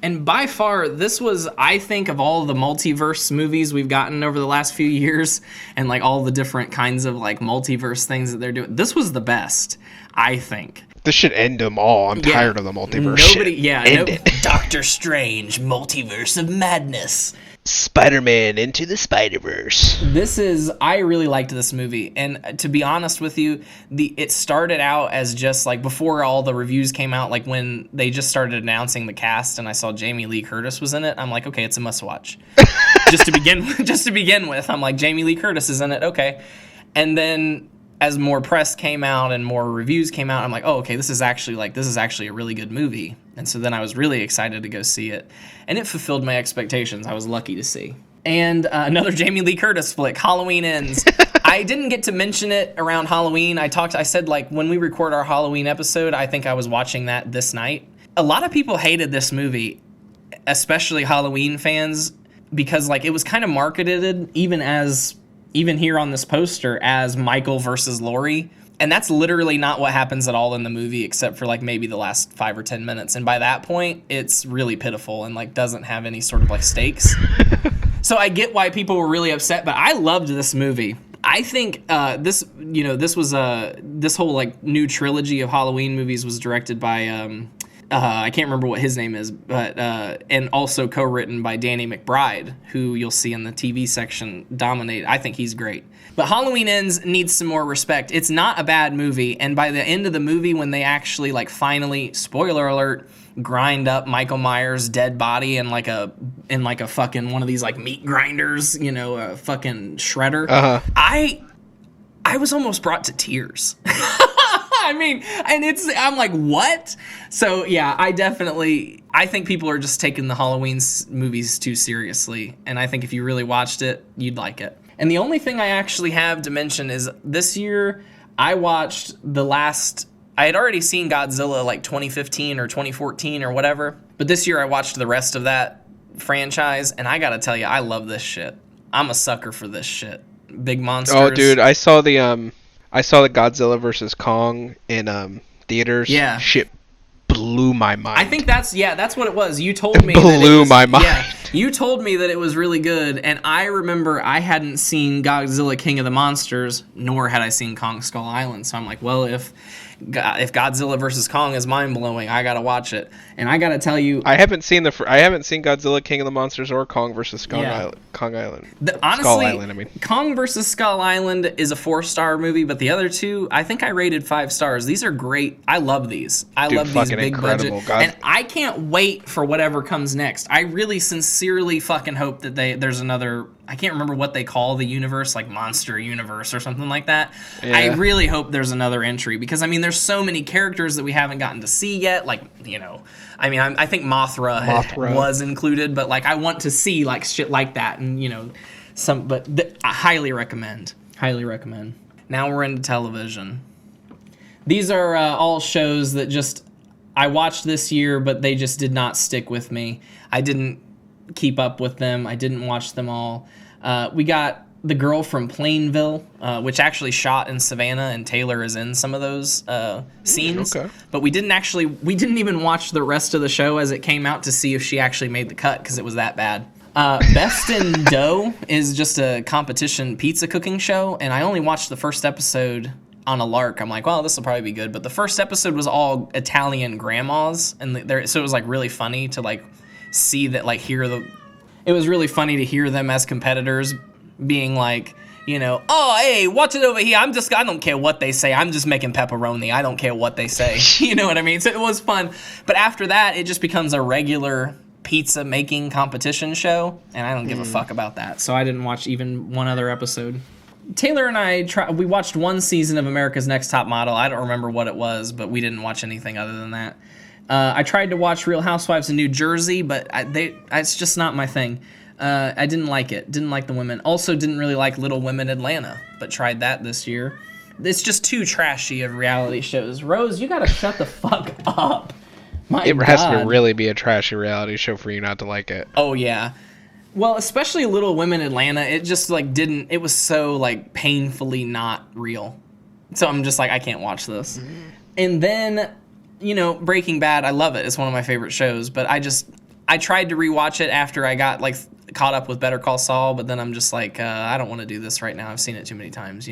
And by far, this was, I think, of all the multiverse movies we've gotten over the last few years, and like all the different kinds of like multiverse things that they're doing, this was the best, I think. This should end them all. I'm tired of the multiverse shit. End it. Doctor Strange, Multiverse of Madness. Spider-Man Into the Spider-Verse. I really liked this movie, and to be honest with you, it started out as just like before all the reviews came out, like when they just started announcing the cast, and I saw Jamie Lee Curtis was in it. I'm like, okay, it's a must-watch. just to begin with, I'm like, Jamie Lee Curtis is in it, okay. And then as more press came out and more reviews came out, I'm like, oh, okay, this is actually a really good movie. And so then I was really excited to go see it, and it fulfilled my expectations. I was lucky to see. And another Jamie Lee Curtis flick, Halloween Ends. I didn't get to mention it around Halloween. I said, like, when we record our Halloween episode, I think I was watching that this night. A lot of people hated this movie, especially Halloween fans, because, like, it was kind of marketed even here on this poster as Michael versus Laurie. And that's literally not what happens at all in the movie, except for like maybe the last 5 or 10 minutes. And by that point, it's really pitiful and like doesn't have any sort of like stakes. So I get why people were really upset, but I loved this movie. I think this whole like new trilogy of Halloween movies was directed by I can't remember what his name is, but and also co-written by Danny McBride, who you'll see in the TV section dominate. I think he's great. But Halloween Ends needs some more respect. It's not a bad movie, and by the end of the movie, when they actually like finally, spoiler alert, grind up Michael Myers' dead body in like a fucking one of these like meat grinders, a fucking shredder. I was almost brought to tears. I mean, and I'm like, what? So yeah, I think people are just taking the Halloween movies too seriously, and I think if you really watched it, you'd like it. And the only thing I actually have to mention is this year I watched I had already seen Godzilla like 2015 or 2014 or whatever, but this year I watched the rest of that franchise, and I gotta tell you, I love this shit. I'm a sucker for this shit. Big monsters. Oh, dude, I saw the Godzilla versus Kong in theaters. Yeah. Shit blew my mind. I think that's what it was. You told me my mind. Yeah, you told me that it was really good, and I remember I hadn't seen Godzilla King of the Monsters, nor had I seen Kong Skull Island. So I'm like, well, if Godzilla versus Kong is mind blowing, I gotta watch it. And I gotta tell you, I haven't seen Godzilla King of the Monsters or Kong versus Kong Island. Honestly, Skull Island, I mean. Kong versus Skull Island is a 4-star movie, but the other two, I think I rated 5 stars. These are great. I love these. I love these big budget, and I can't wait for whatever comes next. I really sincerely fucking hope that there's another. I can't remember what they call the universe, like Monster Universe or something like that. Yeah. I really hope there's another entry, because I mean, there's so many characters that we haven't gotten to see yet. Like, I mean, I think Mothra was included, but like I want to see like shit like that, and I highly recommend. Highly recommend. Now we're into television. These are all shows that I watched this year, but they just did not stick with me. I didn't keep up with them. I didn't watch them all. We got The Girl from Plainville, which actually shot in Savannah, and Taylor is in some of those scenes. Okay. But we didn't even watch the rest of the show as it came out to see if she actually made the cut, because it was that bad. Best in Dough is just a competition pizza cooking show, and I only watched the first episode on a lark. I'm like, well, this will probably be good. But the first episode was all Italian grandmas, and so it was like really funny to like see that, like it was really funny to hear them as competitors being like, oh, hey, watch it over here. I don't care what they say. I'm just making pepperoni. I don't care what they say. You know what I mean? So it was fun. But after that, it just becomes a regular pizza making competition show, and I don't give a fuck about that. So I didn't watch even one other episode. Taylor and I we watched one season of America's Next Top Model. I don't remember what it was, but we didn't watch anything other than that. I tried to watch Real Housewives of New Jersey, but it's just not my thing. I didn't like it. Didn't like the women. Also didn't really like Little Women Atlanta, but tried that this year. It's just too trashy of reality shows. Rose, you gotta shut the fuck up. It has to really be a trashy reality show for you not to like it. Oh, yeah. Well, especially Little Women Atlanta, it just like it was so like painfully not real. So I'm just like, I can't watch this. Mm-hmm. And then, Breaking Bad, I love it. It's one of my favorite shows, but I tried to rewatch it after I got like caught up with Better Call Saul, but then I'm just like, I don't want to do this right now. I've seen it too many times,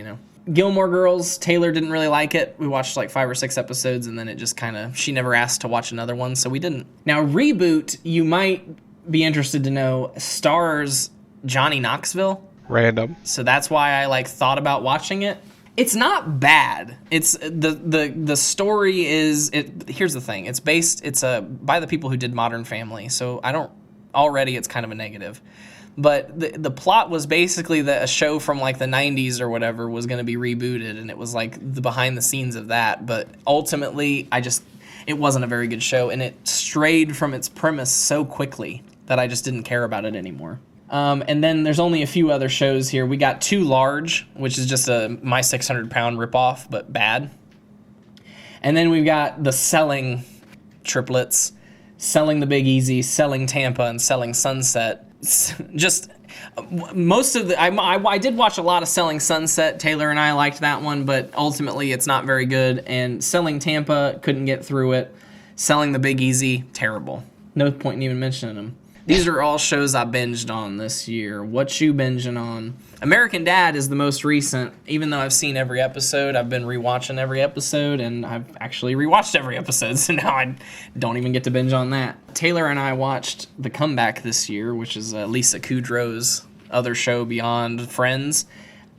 Gilmore Girls, Taylor didn't really like it. We watched like 5 or 6 episodes, and then it just kind of, she never asked to watch another one, so we didn't. Now, Reboot, you might be interested to know, stars Johnny Knoxville. Random. So that's why I like thought about watching it. It's not bad. It's the story is, here's the thing. It's by the people who did Modern Family, so already it's kind of a negative. But the plot was basically that a show from like the 90s or whatever was going to be rebooted, and it was like the behind the scenes of that. But ultimately, it wasn't a very good show, and it strayed from its premise so quickly that I just didn't care about it anymore. And then there's only a few other shows here. We got Too Large, which is just a My 600 Pound ripoff, but bad. And then we've got the Selling triplets, Selling the Big Easy, Selling Tampa, and Selling Sunset. Just most of the I did watch a lot of Selling Sunset. Taylor and I liked that one, but ultimately it's not very good. And Selling Tampa, couldn't get through it. Selling the Big Easy, terrible. No point in even mentioning them. These are all shows I binged on this year. What you binging on? American Dad is the most recent. Even though I've seen every episode, I've been rewatching every episode, and I've actually rewatched every episode, so now I don't even get to binge on that. Taylor and I watched The Comeback this year, which is Lisa Kudrow's other show beyond Friends.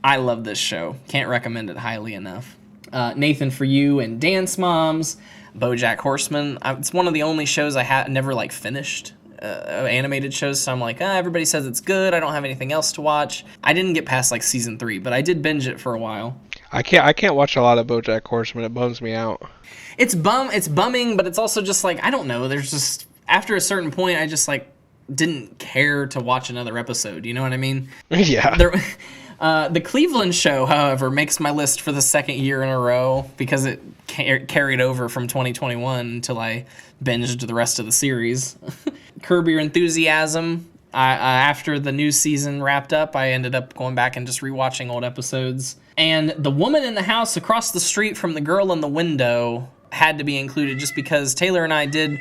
I love this show. Can't recommend it highly enough. Nathan For You and Dance Moms, BoJack Horseman. It's one of the only shows I never like finished. Animated shows, so I'm like, everybody says it's good, I don't have anything else to watch. I didn't get past like season 3, but I did binge it for a while. I can't watch a lot of BoJack Horseman. It bums me out. It's bumming, but it's also just like, I don't know, there's just, after a certain point, I just like didn't care to watch another episode, you know what I mean? Yeah. The Cleveland Show, however, makes my list for the second year in a row because it carried over from 2021 until I binged the rest of the series. Curb Your Enthusiasm. After the new season wrapped up, I ended up going back and just rewatching old episodes. And The Woman in the House Across the Street from the Girl in the Window had to be included just because Taylor and I did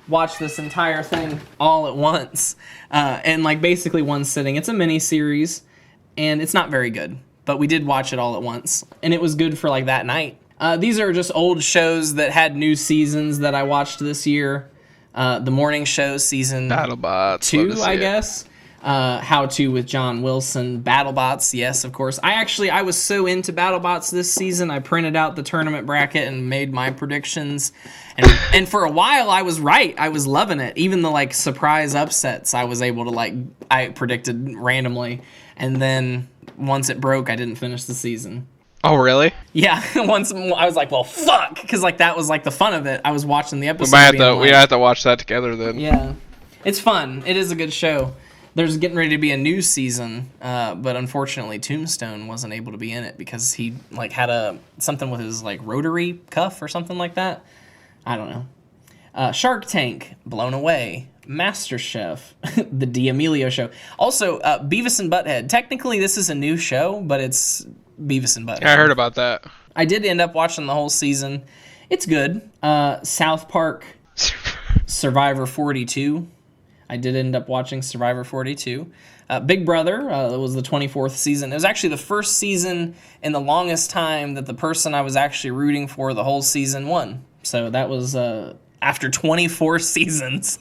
watch this entire thing all at once. And like basically one sitting. It's a mini series. And it's not very good, but we did watch it all at once, and it was good for like that night. These are just old shows that had new seasons that I watched this year. The Morning Show season BattleBots, 2, I guess. How To with John Wilson. BattleBots, yes, of course. I was so into BattleBots this season, I printed out the tournament bracket and made my predictions. And for a while, I was right. I was loving it. Even the like surprise upsets, I was able to I predicted randomly. And then once it broke, I didn't finish the season. Oh, really? Yeah. Once I was like, well, fuck, because like that was like the fun of it. I was watching the episode. We have to watch that together then. Yeah, it's fun. It is a good show. There's getting ready to be a new season, but unfortunately, Tombstone wasn't able to be in it because he like had something with his like rotary cuff or something like that. I don't know. Shark Tank, Blown Away. MasterChef, the D'Amelio Show. Also, Beavis and Butthead. Technically, this is a new show, but it's Beavis and Butthead. Yeah, I heard about that. I did end up watching the whole season. It's good. South Park, Survivor 42. I did end up watching Survivor 42. Big Brother was the 24th season. It was actually the first season in the longest time that the person I was actually rooting for the whole season won. So that was after 24 seasons.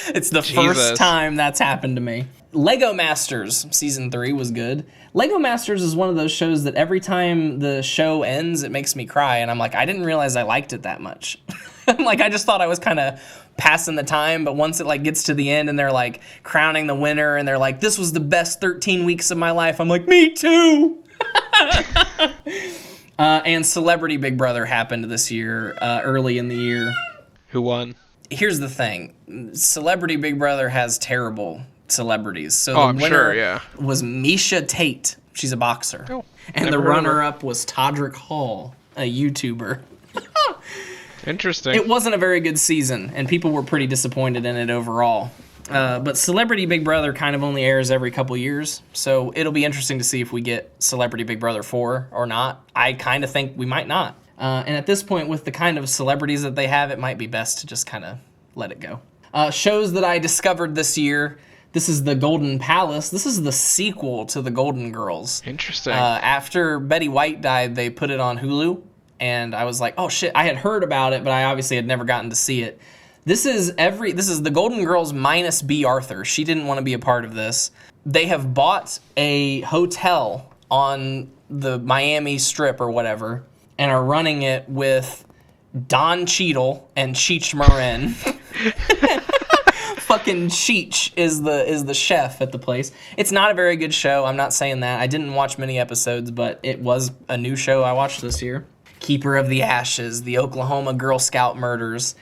It's the first time that's happened to me. Lego Masters season 3 was good. Lego Masters is one of those shows that every time the show ends, it makes me cry. And I'm like, I didn't realize I liked it that much. I'm like, I just thought I was kind of passing the time. But once it like gets to the end and they're like crowning the winner and they're like, this was the best 13 weeks of my life. I'm like, me too. And Celebrity Big Brother happened this year, early in the year. Who won? Here's the thing. Celebrity Big Brother has terrible celebrities. So I'm sure, yeah. Was Misha Tate. She's a boxer. Oh, and the runner-up was Todrick Hall, a YouTuber. Interesting. It wasn't a very good season, and people were pretty disappointed in it overall. But Celebrity Big Brother kind of only airs every couple years, so it'll be interesting to see if we get Celebrity Big Brother 4 or not. I kind of think we might not. And at this point, with the kind of celebrities that they have, it might be best to just kind of let it go. Shows that I discovered this year This is the Golden Palace. This is the sequel to the Golden Girls. Interesting. After Betty White died, they put it on Hulu, and I was like, oh shit, I had heard about it, but I obviously had never gotten to see it. This is the Golden Girls minus B. Arthur. She didn't want to be a part of this. They have bought a hotel on the Miami Strip or whatever, and are running it with Don Cheadle and Cheech Marin. Fucking Cheech is the chef at the place. It's not a very good show. I'm not saying that. I didn't watch many episodes, but it was a new show I watched this year. Keeper of the Ashes, the Oklahoma Girl Scout murders.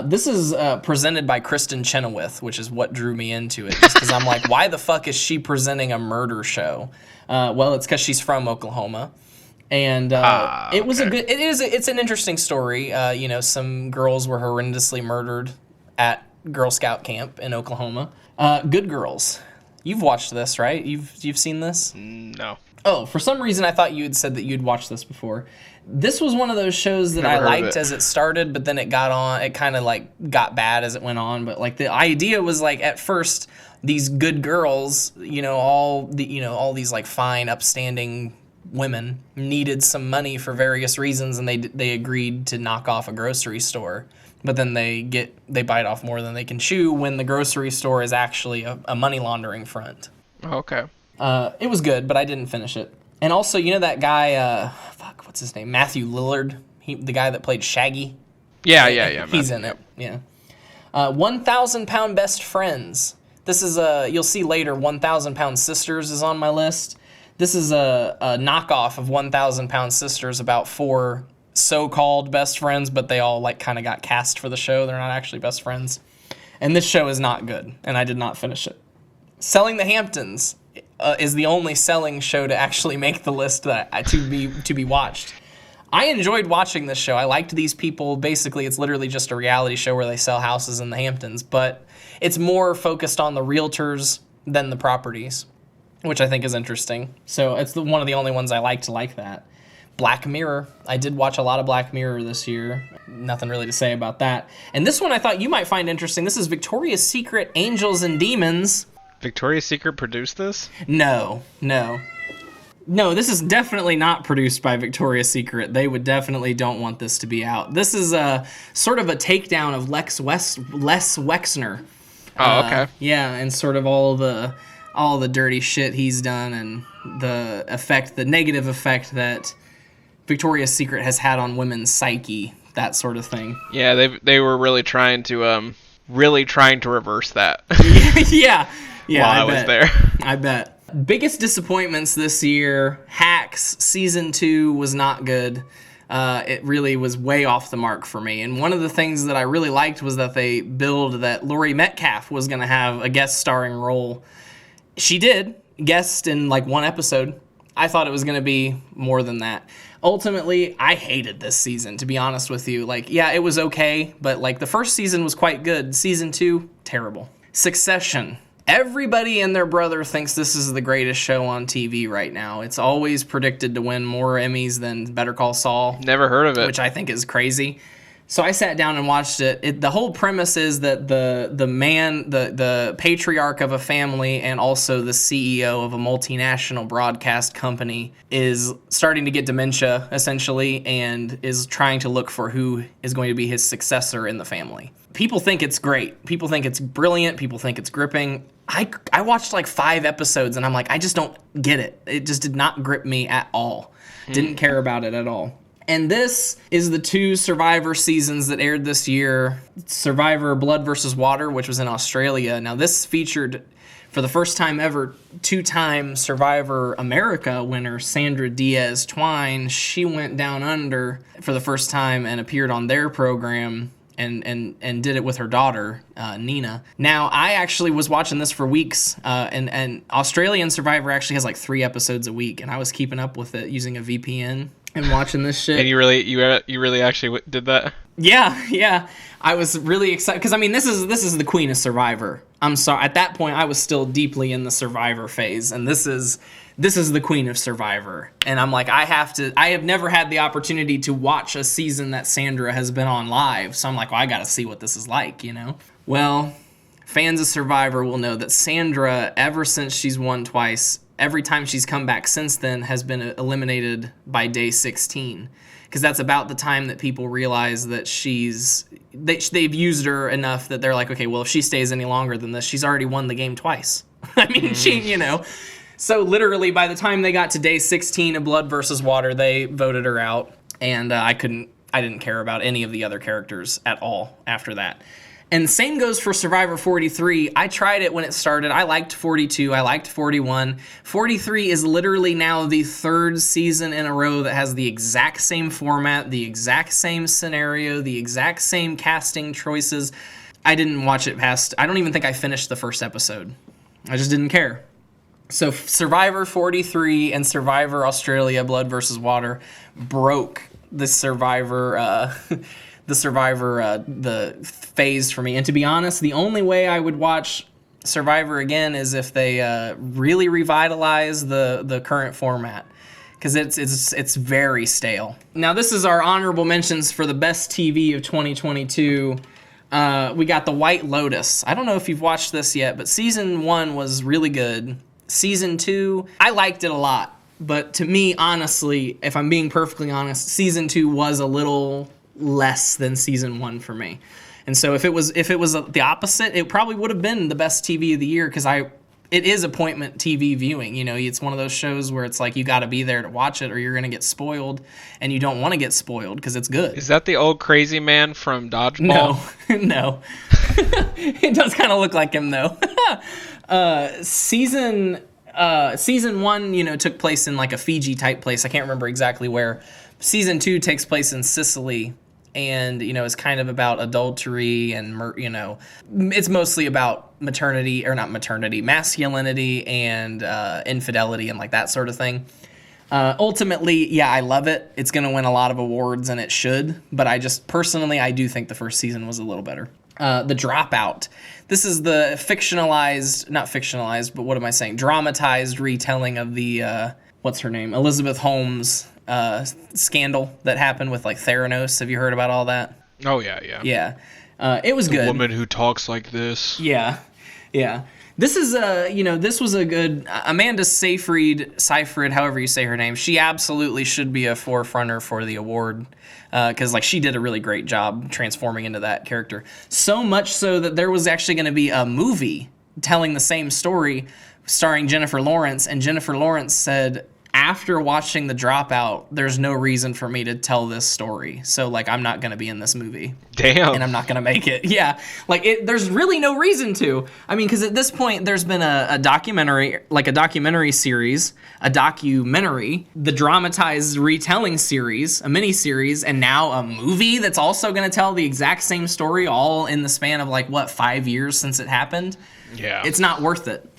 This is presented by Kristen Chenoweth, which is what drew me into it. Just because I'm like, why the fuck is she presenting a murder show? Well, it's because she's from Oklahoma. And it was it's an interesting story. Some girls were horrendously murdered at Girl Scout camp in Oklahoma. Good Girls. You've watched this, right? You've seen this? No. Oh, for some reason I thought you had said that you'd watched this before. This was one of those shows that Never I heard of liked it. as it started, but then it kind of like got bad as it went on. But like the idea was like at first these good girls, all these like fine, upstanding women needed some money for various reasons, and they agreed to knock off a grocery store. But then they bite off more than they can chew when the grocery store is actually a money laundering front. Okay. It was good, but I didn't finish it. And also, that guy, what's his name? Matthew Lillard, the guy that played Shaggy. Yeah. He's in it. Yeah. 1,000 Pound Best Friends. This is you'll see later. 1,000 Pound Sisters is on my list. This is a knockoff of 1,000 Pound Sisters about 4 so-called best friends, but they all like kind of got cast for the show. They're not actually best friends. And this show is not good, and I did not finish it. Selling the Hamptons is the only selling show to actually make the list to be watched. I enjoyed watching this show. I liked these people. Basically, it's literally just a reality show where they sell houses in the Hamptons, but it's more focused on the realtors than the properties, which I think is interesting. So it's one of the only ones I like that. Black Mirror. I did watch a lot of Black Mirror this year. Nothing really to say about that. And this one I thought you might find interesting. This is Victoria's Secret Angels and Demons. Victoria's Secret produced this? No, this is definitely not produced by Victoria's Secret. They would definitely don't want this to be out. This is a sort of a takedown of Les Wexner. Oh, okay. Yeah, and sort of all the dirty shit he's done and the negative effect that Victoria's Secret has had on women's psyche, that sort of thing. Yeah, they were really trying to reverse that. Yeah. While I was there. I bet. Biggest disappointments this year, Hacks Season 2 was not good. It really was way off the mark for me. And one of the things that I really liked was that they billed that Laurie Metcalf was going to have a guest starring role. She did, guest in like one episode. I thought it was going to be more than that. Ultimately, I hated this season, to be honest with you. Like, yeah, it was okay, but like the first season was quite good. Season 2, terrible. Succession. Everybody and their brother thinks this is the greatest show on TV right now. It's always predicted to win more Emmys than Better Call Saul. Never heard of it. Which I think is crazy. So I sat down and watched it. The whole premise is that the patriarch of a family and also the CEO of a multinational broadcast company is starting to get dementia, essentially, and is trying to look for who is going to be his successor in the family. People think it's great. People think it's brilliant. People think it's gripping. I watched like 5 episodes and I'm like, I just don't get it. It just did not grip me at all. Didn't care about it at all. And this is the 2 Survivor seasons that aired this year. Survivor Blood vs. Water, which was in Australia. Now this featured, for the first time ever, 2-time Survivor America winner Sandra Diaz Twine. She went down under for the first time and appeared on their program and did it with her daughter, Nina. Now, I actually was watching this for weeks, and Australian Survivor actually has like 3 episodes a week, and I was keeping up with it using a VPN and watching this shit. And you really actually did that? Yeah. I was really excited because I mean this is the Queen of Survivor. I'm sorry, at that point I was still deeply in the Survivor phase, and this is the Queen of Survivor. And I'm like, I have never had the opportunity to watch a season that Sandra has been on live, so I'm like, well, I gotta see what this is like, Well, fans of Survivor will know that Sandra, ever since she's won twice, every time she's come back since then has been eliminated by day 16. Because that's about the time that people realize that they've used her enough that they're like, okay, well, if she stays any longer than this, she's already won the game twice. I mean, So literally by the time they got to day 16 of Blood versus Water, they voted her out. And I didn't care about any of the other characters at all after that. And same goes for Survivor 43. I tried it when it started. I liked 42. I liked 41. 43 is literally now the third season in a row that has the exact same format, the exact same scenario, the exact same casting choices. I didn't watch it past... I don't even think I finished the first episode. I just didn't care. So Survivor 43 and Survivor Australia Blood versus Water broke the Survivor... the phase for me. And to be honest, the only way I would watch Survivor again is if they really revitalize the current format, because it's very stale. Now this is our honorable mentions for the best TV of 2022. We got The White Lotus. I don't know if you've watched this yet, but season 1 was really good. Season 2, I liked it a lot, but to me, honestly, if I'm being perfectly honest, season 2 was a little less than season 1 for me. And so if it was the opposite, it probably would have been the best TV of the year, because it is appointment TV viewing. It's one of those shows where it's like you got to be there to watch it or you're going to get spoiled, and you don't want to get spoiled because it's good. Is that the old crazy man from Dodgeball? No. It does kind of look like him though. Season 1, took place in like a Fiji type place. I can't remember exactly where. Season 2 takes place in Sicily, and it's kind of about adultery and it's mostly about masculinity and infidelity and like that sort of thing. Ultimately, yeah, I love it. It's going to win a lot of awards, and it should. But I do think the first season was a little better. The Dropout. This is the dramatized retelling of the what's her name, Elizabeth Holmes scandal that happened with like Theranos. Have you heard about all that? Oh yeah. Yeah. It was good. The woman who talks like this. Yeah. This is this was a good Amanda Seyfried, however you say her name. She absolutely should be a forefronter for the award, because she did a really great job transforming into that character. So much so that there was actually going to be a movie telling the same story, starring Jennifer Lawrence, and Jennifer Lawrence said, after watching The Dropout, there's no reason for me to tell this story. So, I'm not going to be in this movie. Damn. And I'm not going to make it. Yeah. There's really no reason to. I mean, because at this point, there's been a documentary series, the dramatized retelling series, a mini-series, and now a movie that's also going to tell the exact same story, all in the span of, 5 years since it happened? Yeah. It's not worth it.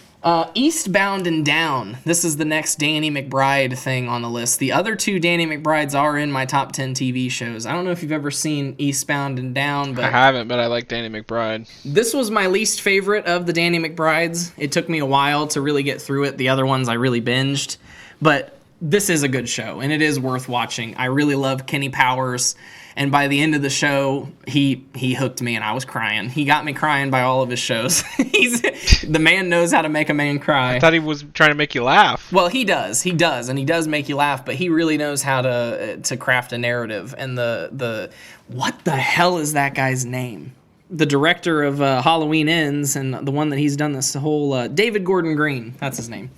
Eastbound and Down. This is the next Danny McBride thing on the list. The other two Danny McBrides are in my top 10 TV shows. I don't know if you've ever seen Eastbound and Down, but I haven't, but I like Danny McBride. This was my least favorite of the Danny McBrides. It took me a while to really get through it. The other ones I really binged, but this is a good show, and it is worth watching. I really love Kenny Powers. And by the end of the show, he hooked me, and I was crying. He got me crying by all of his shows. The man knows how to make a man cry. I thought he was trying to make you laugh. Well, he does, and he does make you laugh. But he really knows how to craft a narrative. And the what the hell is that guy's name? The director of Halloween Ends, and the one that he's done this whole David Gordon Green. That's his name.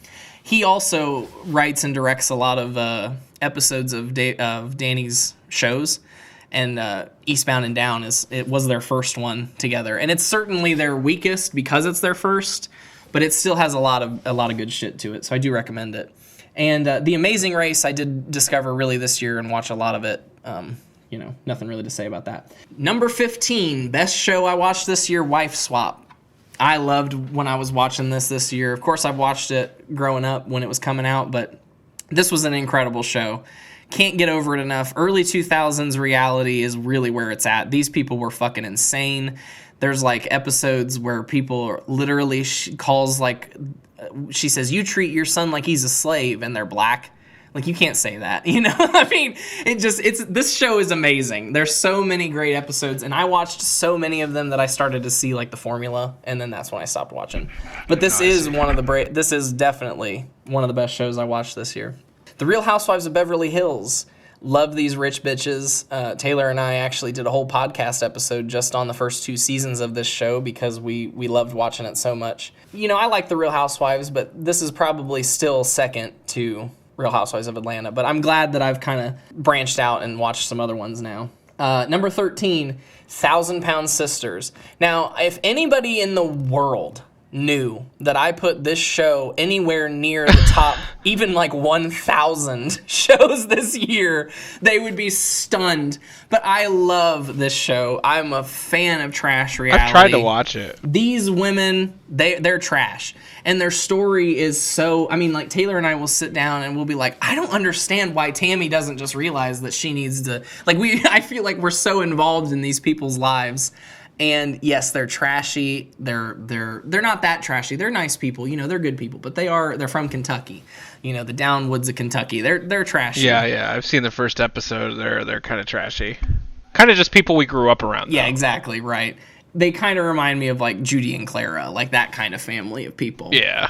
He also writes and directs a lot of episodes of Danny's shows. And Eastbound and Down was their first one together, and it's certainly their weakest because it's their first, but it still has a lot of good shit to it. So I do recommend it. And The Amazing Race I did discover really this year and watch a lot of it. Nothing really to say about that. Number 15, best show I watched this year, Wife Swap. I loved when I was watching this year. Of course, I've watched it growing up when it was coming out, but this was an incredible show. Can't get over it enough. Early 2000s reality is really where it's at. These people were fucking insane. There's episodes where people she says, you treat your son like he's a slave, and they're black. Like, you can't say that, you know? I mean, this show is amazing. There's so many great episodes, and I watched so many of them that I started to see, like, the formula, and then that's when I stopped watching. But this is this is definitely one of the best shows I watched this year. The Real Housewives of Beverly Hills. Love these rich bitches. Taylor and I actually did a whole podcast episode just on the first 2 seasons of this show because we loved watching it so much. You know, I like the Real Housewives, but this is probably still second to Real Housewives of Atlanta. But I'm glad that I've kind of branched out and watched some other ones now. Number 13, 1,000 Pound Sisters. Now, if anybody in the world knew that I put this show anywhere near the top, even like 1,000 shows this year, they would be stunned. But I love this show. I'm a fan of trash reality. I've tried to watch it. These women, they're trash. And their story is so, I mean, like Taylor and I will sit down and we'll be like, I don't understand why Tammy doesn't just realize that she needs to, like I feel like we're so involved in these people's lives. And yes, they're trashy. They're not that trashy. They're nice people. You know, they're good people. But they're from Kentucky. You know, the downwoods of Kentucky. They're trashy. Yeah. I've seen the first episode. They're kind of trashy. Kind of just people we grew up around. Yeah, though. exactly. Right. They kind of remind me of like Judy and Clara, like that kind of family of people. Yeah.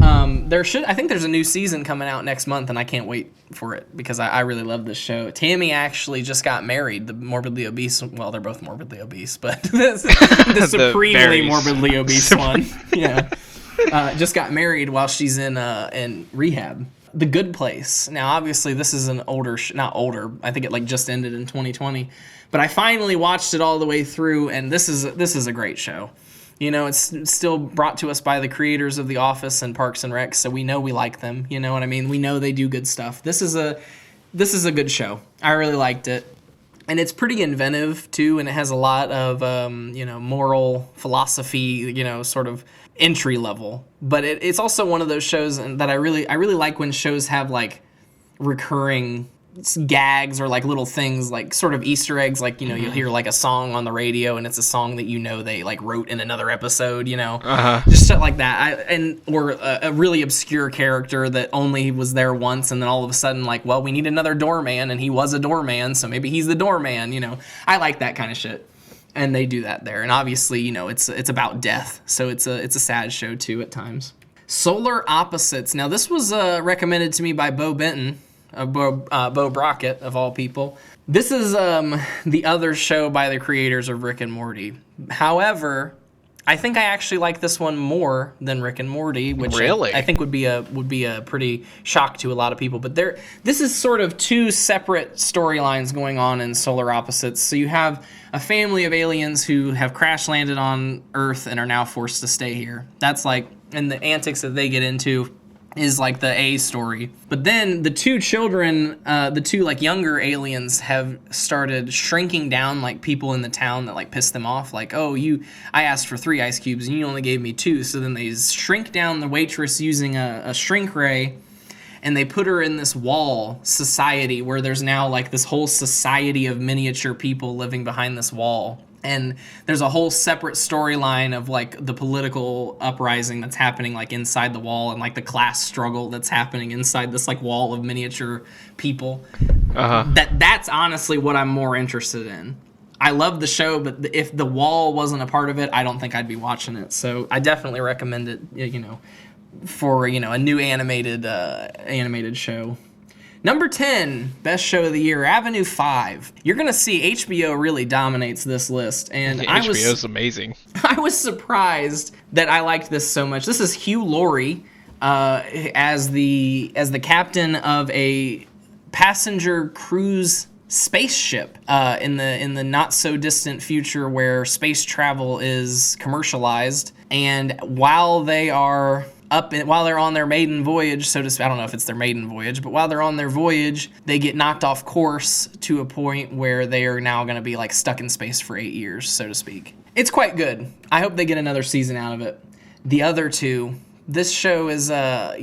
I think there's a new season coming out next month, and I can't wait for it because I really love this show. Tammy actually just got married. The morbidly obese, well, they're both morbidly obese, but the supremely morbidly obese one, yeah, just got married while she's in rehab. The Good Place. Now, obviously, this is an older, not older. I think it like just ended in 2020, but I finally watched it all the way through, and this is a great show. You know, it's still brought to us by the creators of The Office and Parks and Rec, so we know we like them. You know what I mean? We know they do good stuff. This is a good show. I really liked it. And it's pretty inventive, too, and it has a lot of, moral philosophy, sort of entry level. But it's also one of those shows that I really like when shows have, like, recurring gags or like little things like sort of Easter eggs, like you'll hear like a song on the radio and it's a song that they like wrote in another episode, just stuff like that. Or a really obscure character that only was there once and then all of a sudden like, well, we need another doorman and he was a doorman, so maybe he's the doorman. I like that kind of shit, and they do that there. And obviously it's about death, so it's a sad show too at times. Solar Opposites. Now this was recommended to me by Bo Benton. Bo Brockett, of all people. This is the other show by the creators of Rick and Morty. However, I think I actually like this one more than Rick and Morty, which really? I think would be a pretty shock to a lot of people. But this is sort of two separate storylines going on in Solar Opposites. So you have a family of aliens who have crash landed on Earth and are now forced to stay here. That's like, and the antics that they get into is like the A story. But then the two children, the two like younger aliens have started shrinking down like people in the town that like pissed them off. Like, oh, I asked for 3 ice cubes and you only gave me 2. So then they shrink down the waitress using a shrink ray, and they put her in this wall society where there's now like this whole society of miniature people living behind this wall. And there's a whole separate storyline of like the political uprising that's happening like inside the wall, and like the class struggle that's happening inside this like wall of miniature people. That's honestly what I'm more interested in. I love the show, but if the wall wasn't a part of it, I don't think I'd be watching it. So I definitely recommend it, for a new animated show. Number 10, best show of the year, Avenue 5. You're going to see HBO really dominates this list. And HBO's amazing. I was surprised that I liked this so much. This is Hugh Laurie as the captain of a passenger cruise spaceship in the not so distant future where space travel is commercialized. And while they're on their maiden voyage, so to speak, I don't know if it's their maiden voyage, but while they're on their voyage, they get knocked off course to a point where they are now going to be like stuck in space for 8 years, so to speak. It's quite good. I hope they get another season out of it. The other two, this show is, I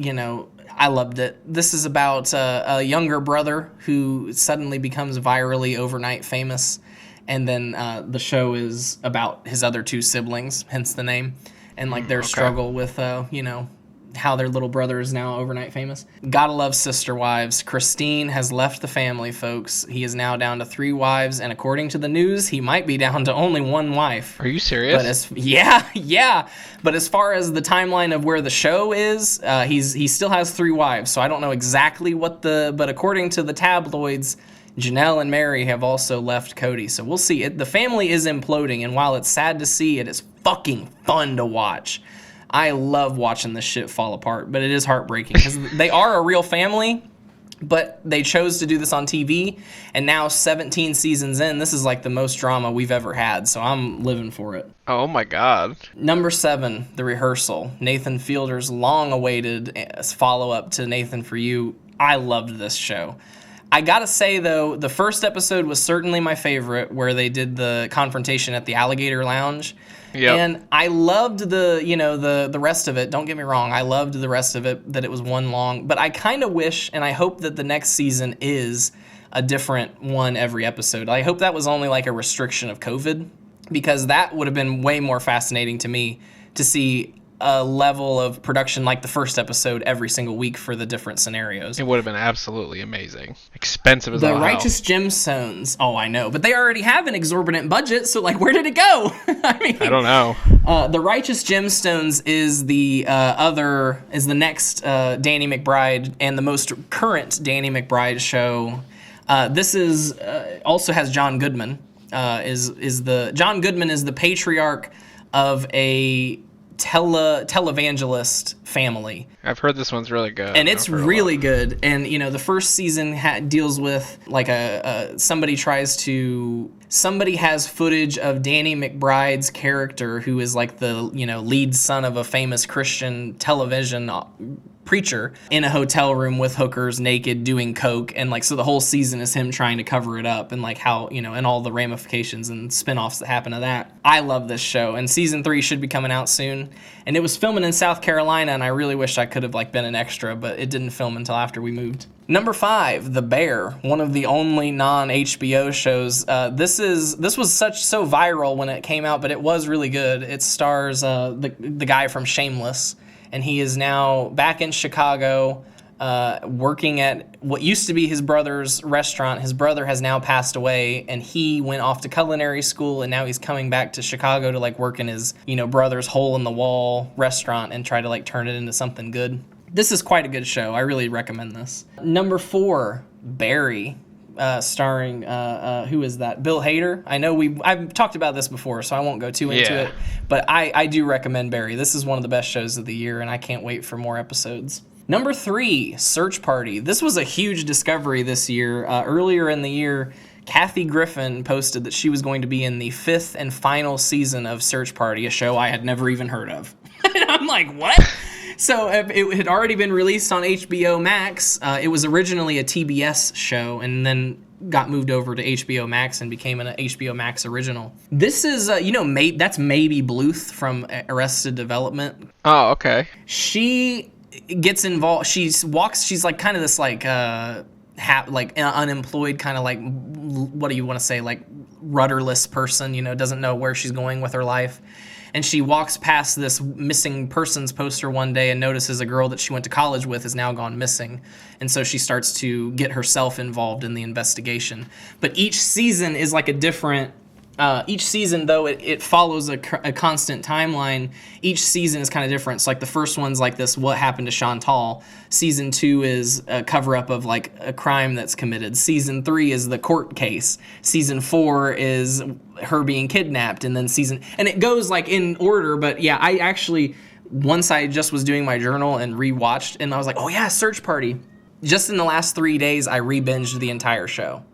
loved it. This is about a younger brother who suddenly becomes virally overnight famous, and then the show is about his other 2 siblings, hence the name. And like their struggle with how their little brother is now overnight famous. Gotta love sister wives. Christine has left the family, folks. He is now down to 3 wives, and according to the news, he might be down to only 1 wife. Are you serious? But yeah. But as far as the timeline of where the show is, he still has 3 wives, so I don't know exactly but according to the tabloids, Janelle and Mary have also left Cody, so we'll see. The family is imploding, and while it's sad to see, it is fucking fun to watch. I love watching this shit fall apart, but it is heartbreaking because they are a real family, but they chose to do this on TV, and now 17 seasons in, this is like the most drama we've ever had, so I'm living for it. Oh my god. Number 7, The Rehearsal. Nathan Fielder's long-awaited follow-up to Nathan For You. I loved this show. I gotta say, though, the first episode was certainly my favorite, where they did the confrontation at the Alligator Lounge. Yep. And I loved the rest of it. Don't get me wrong. I loved the rest of it, that it was one long. But I kind of wish, and I hope that the next season is a different one every episode. I hope that was only like a restriction of COVID, because that would have been way more fascinating to me to see a level of production like the first episode every single week for the different scenarios. It would have been absolutely amazing. Expensive as all The hell. Righteous Gemstones. Oh, I know. But they already have an exorbitant budget, so like, where did it go? I don't know. The Righteous Gemstones is the next Danny McBride and the most current Danny McBride show. This is also has John Goodman. John Goodman is the patriarch of a televangelist family. I've heard this one's really good. And it's really good. And, the first season deals with, like, somebody has footage of Danny McBride's character, who is, like, the, lead son of a famous Christian television preacher, in a hotel room with hookers, naked, doing coke, and like, so the whole season is him trying to cover it up, and like how, and all the ramifications and spin-offs that happen to that. I love this show, and season 3 should be coming out soon, and it was filming in South Carolina, and I really wish I could have like been an extra, but it didn't film until after we moved. Number 5, The Bear, one of the only non-HBO shows. This was so viral when it came out, but it was really good. It stars the guy from Shameless, and he is now back in Chicago, working at what used to be his brother's restaurant. His brother has now passed away, and he went off to culinary school, and now he's coming back to Chicago to like work in his, brother's hole-in-the-wall restaurant and try to like turn it into something good. This is quite a good show. I really recommend this. Number 4, Barry. Starring who is that? Bill Hader. I know I've talked about this before, so I won't go too into it. But I do recommend Barry. This is one of the best shows of the year, and I can't wait for more episodes. Number 3, Search Party. This was a huge discovery this year. Earlier in the year, Kathy Griffin posted that she was going to be in the 5th and final season of Search Party, a show I had never even heard of. And I'm like, what? So it had already been released on HBO Max. It was originally a TBS show and then got moved over to HBO Max and became an HBO Max original. This is, that's Maybe Bluth from Arrested Development. Oh, okay. She gets involved. She's like kind of this like unemployed kind of like, what do you want to say, like rudderless person, doesn't know where she's going with her life. And she walks past this missing persons poster one day and notices a girl that she went to college with is now gone missing. And so she starts to get herself involved in the investigation. But each season is like a different... each season, though, it follows a constant timeline. Each season is kind of different. So, like, the first one's like this, what happened to Chantal. Season 2 is a cover-up of, like, a crime that's committed. Season 3 is the court case. Season 4 is her being kidnapped. And then and it goes, like, in order. But, yeah, I actually, once I just was doing my journal and rewatched, and I was like, oh, yeah, Search Party. Just in the last 3 days, I re-binged the entire show.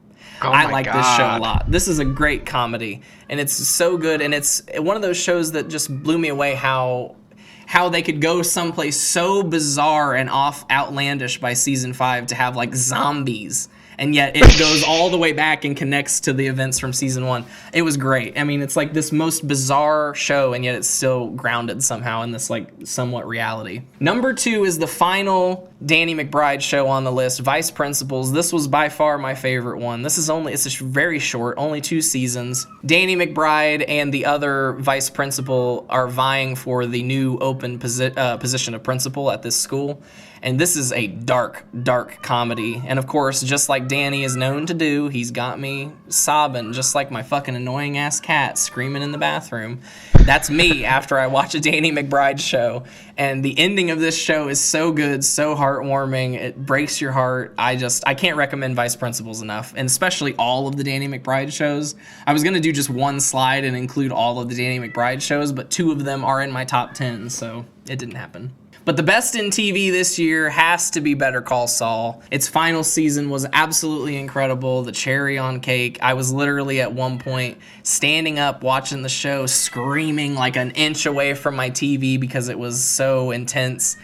Oh I like this show a lot. This is a great comedy, and it's so good, and it's one of those shows that just blew me away how they could go someplace so bizarre and outlandish by season 5 to have like zombies and yet it goes all the way back and connects to the events from season 1. It was great. I mean, it's like this most bizarre show, and yet it's still grounded somehow in this like somewhat reality. Number 2 is the final Danny McBride show on the list, Vice Principals. This was by far my favorite one. It's very short, only 2 seasons. Danny McBride and the other vice principal are vying for the new open position of principal at this school. And this is a dark, dark comedy. And of course, just like Danny is known to do, he's got me sobbing, just like my fucking annoying ass cat screaming in the bathroom. That's me after I watch a Danny McBride show. And the ending of this show is so good, so heartwarming. It breaks your heart. I can't recommend Vice Principals enough, and especially all of the Danny McBride shows. I was going to do just one slide and include all of the Danny McBride shows, but 2 of them are in my top 10, so it didn't happen. But the best in TV this year has to be Better Call Saul. Its final season was absolutely incredible. The cherry on cake. I was literally at one point standing up watching the show, screaming like an inch away from my TV because it was so intense.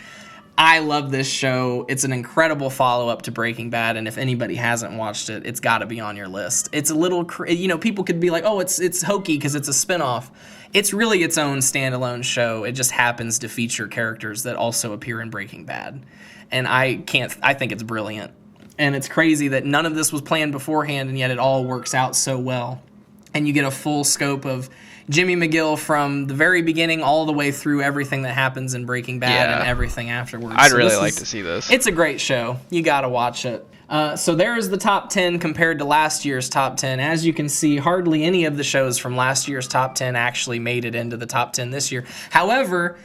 I love this show. It's an incredible follow-up to Breaking Bad, and if anybody hasn't watched it, it's got to be on your list. It's a little, people could be like, oh, it's hokey because it's a spinoff. It's really its own standalone show. It just happens to feature characters that also appear in Breaking Bad. And I think it's brilliant. And it's crazy that none of this was planned beforehand, and yet it all works out so well. And you get a full scope of Jimmy McGill from the very beginning all the way through everything that happens in Breaking Bad and everything afterwards. I'd really like to see this. It's a great show. You gotta watch it. So there's the top 10 compared to last year's top 10. As you can see, hardly any of the shows from last year's top 10 actually made it into the top 10 this year. However,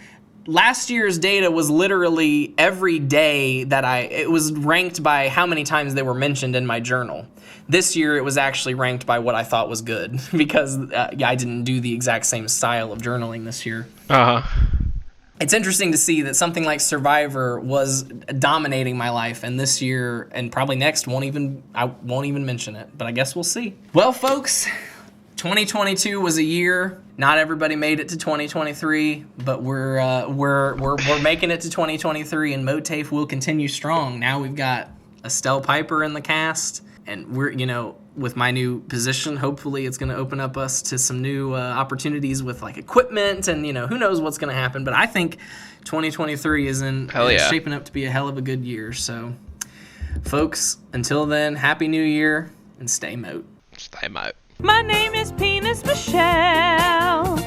last year's data was literally every day it was ranked by how many times they were mentioned in my journal. This year, it was actually ranked by what I thought was good because I didn't do the exact same style of journaling this year. It's interesting to see that something like Survivor was dominating my life, and this year and probably next I won't even mention it, but I guess we'll see. Well, folks, 2022 was a year. Not everybody made it to 2023, but we're making it to 2023, and MOATAIF will continue strong. Now we've got Estelle Piper in the cast, and we're with my new position, hopefully it's going to open up us to some new opportunities with like equipment, and who knows what's going to happen. But I think 2023 is shaping up to be a hell of a good year. So, folks, until then, Happy New Year and stay moat. Stay moat. My name is Penis Michelle.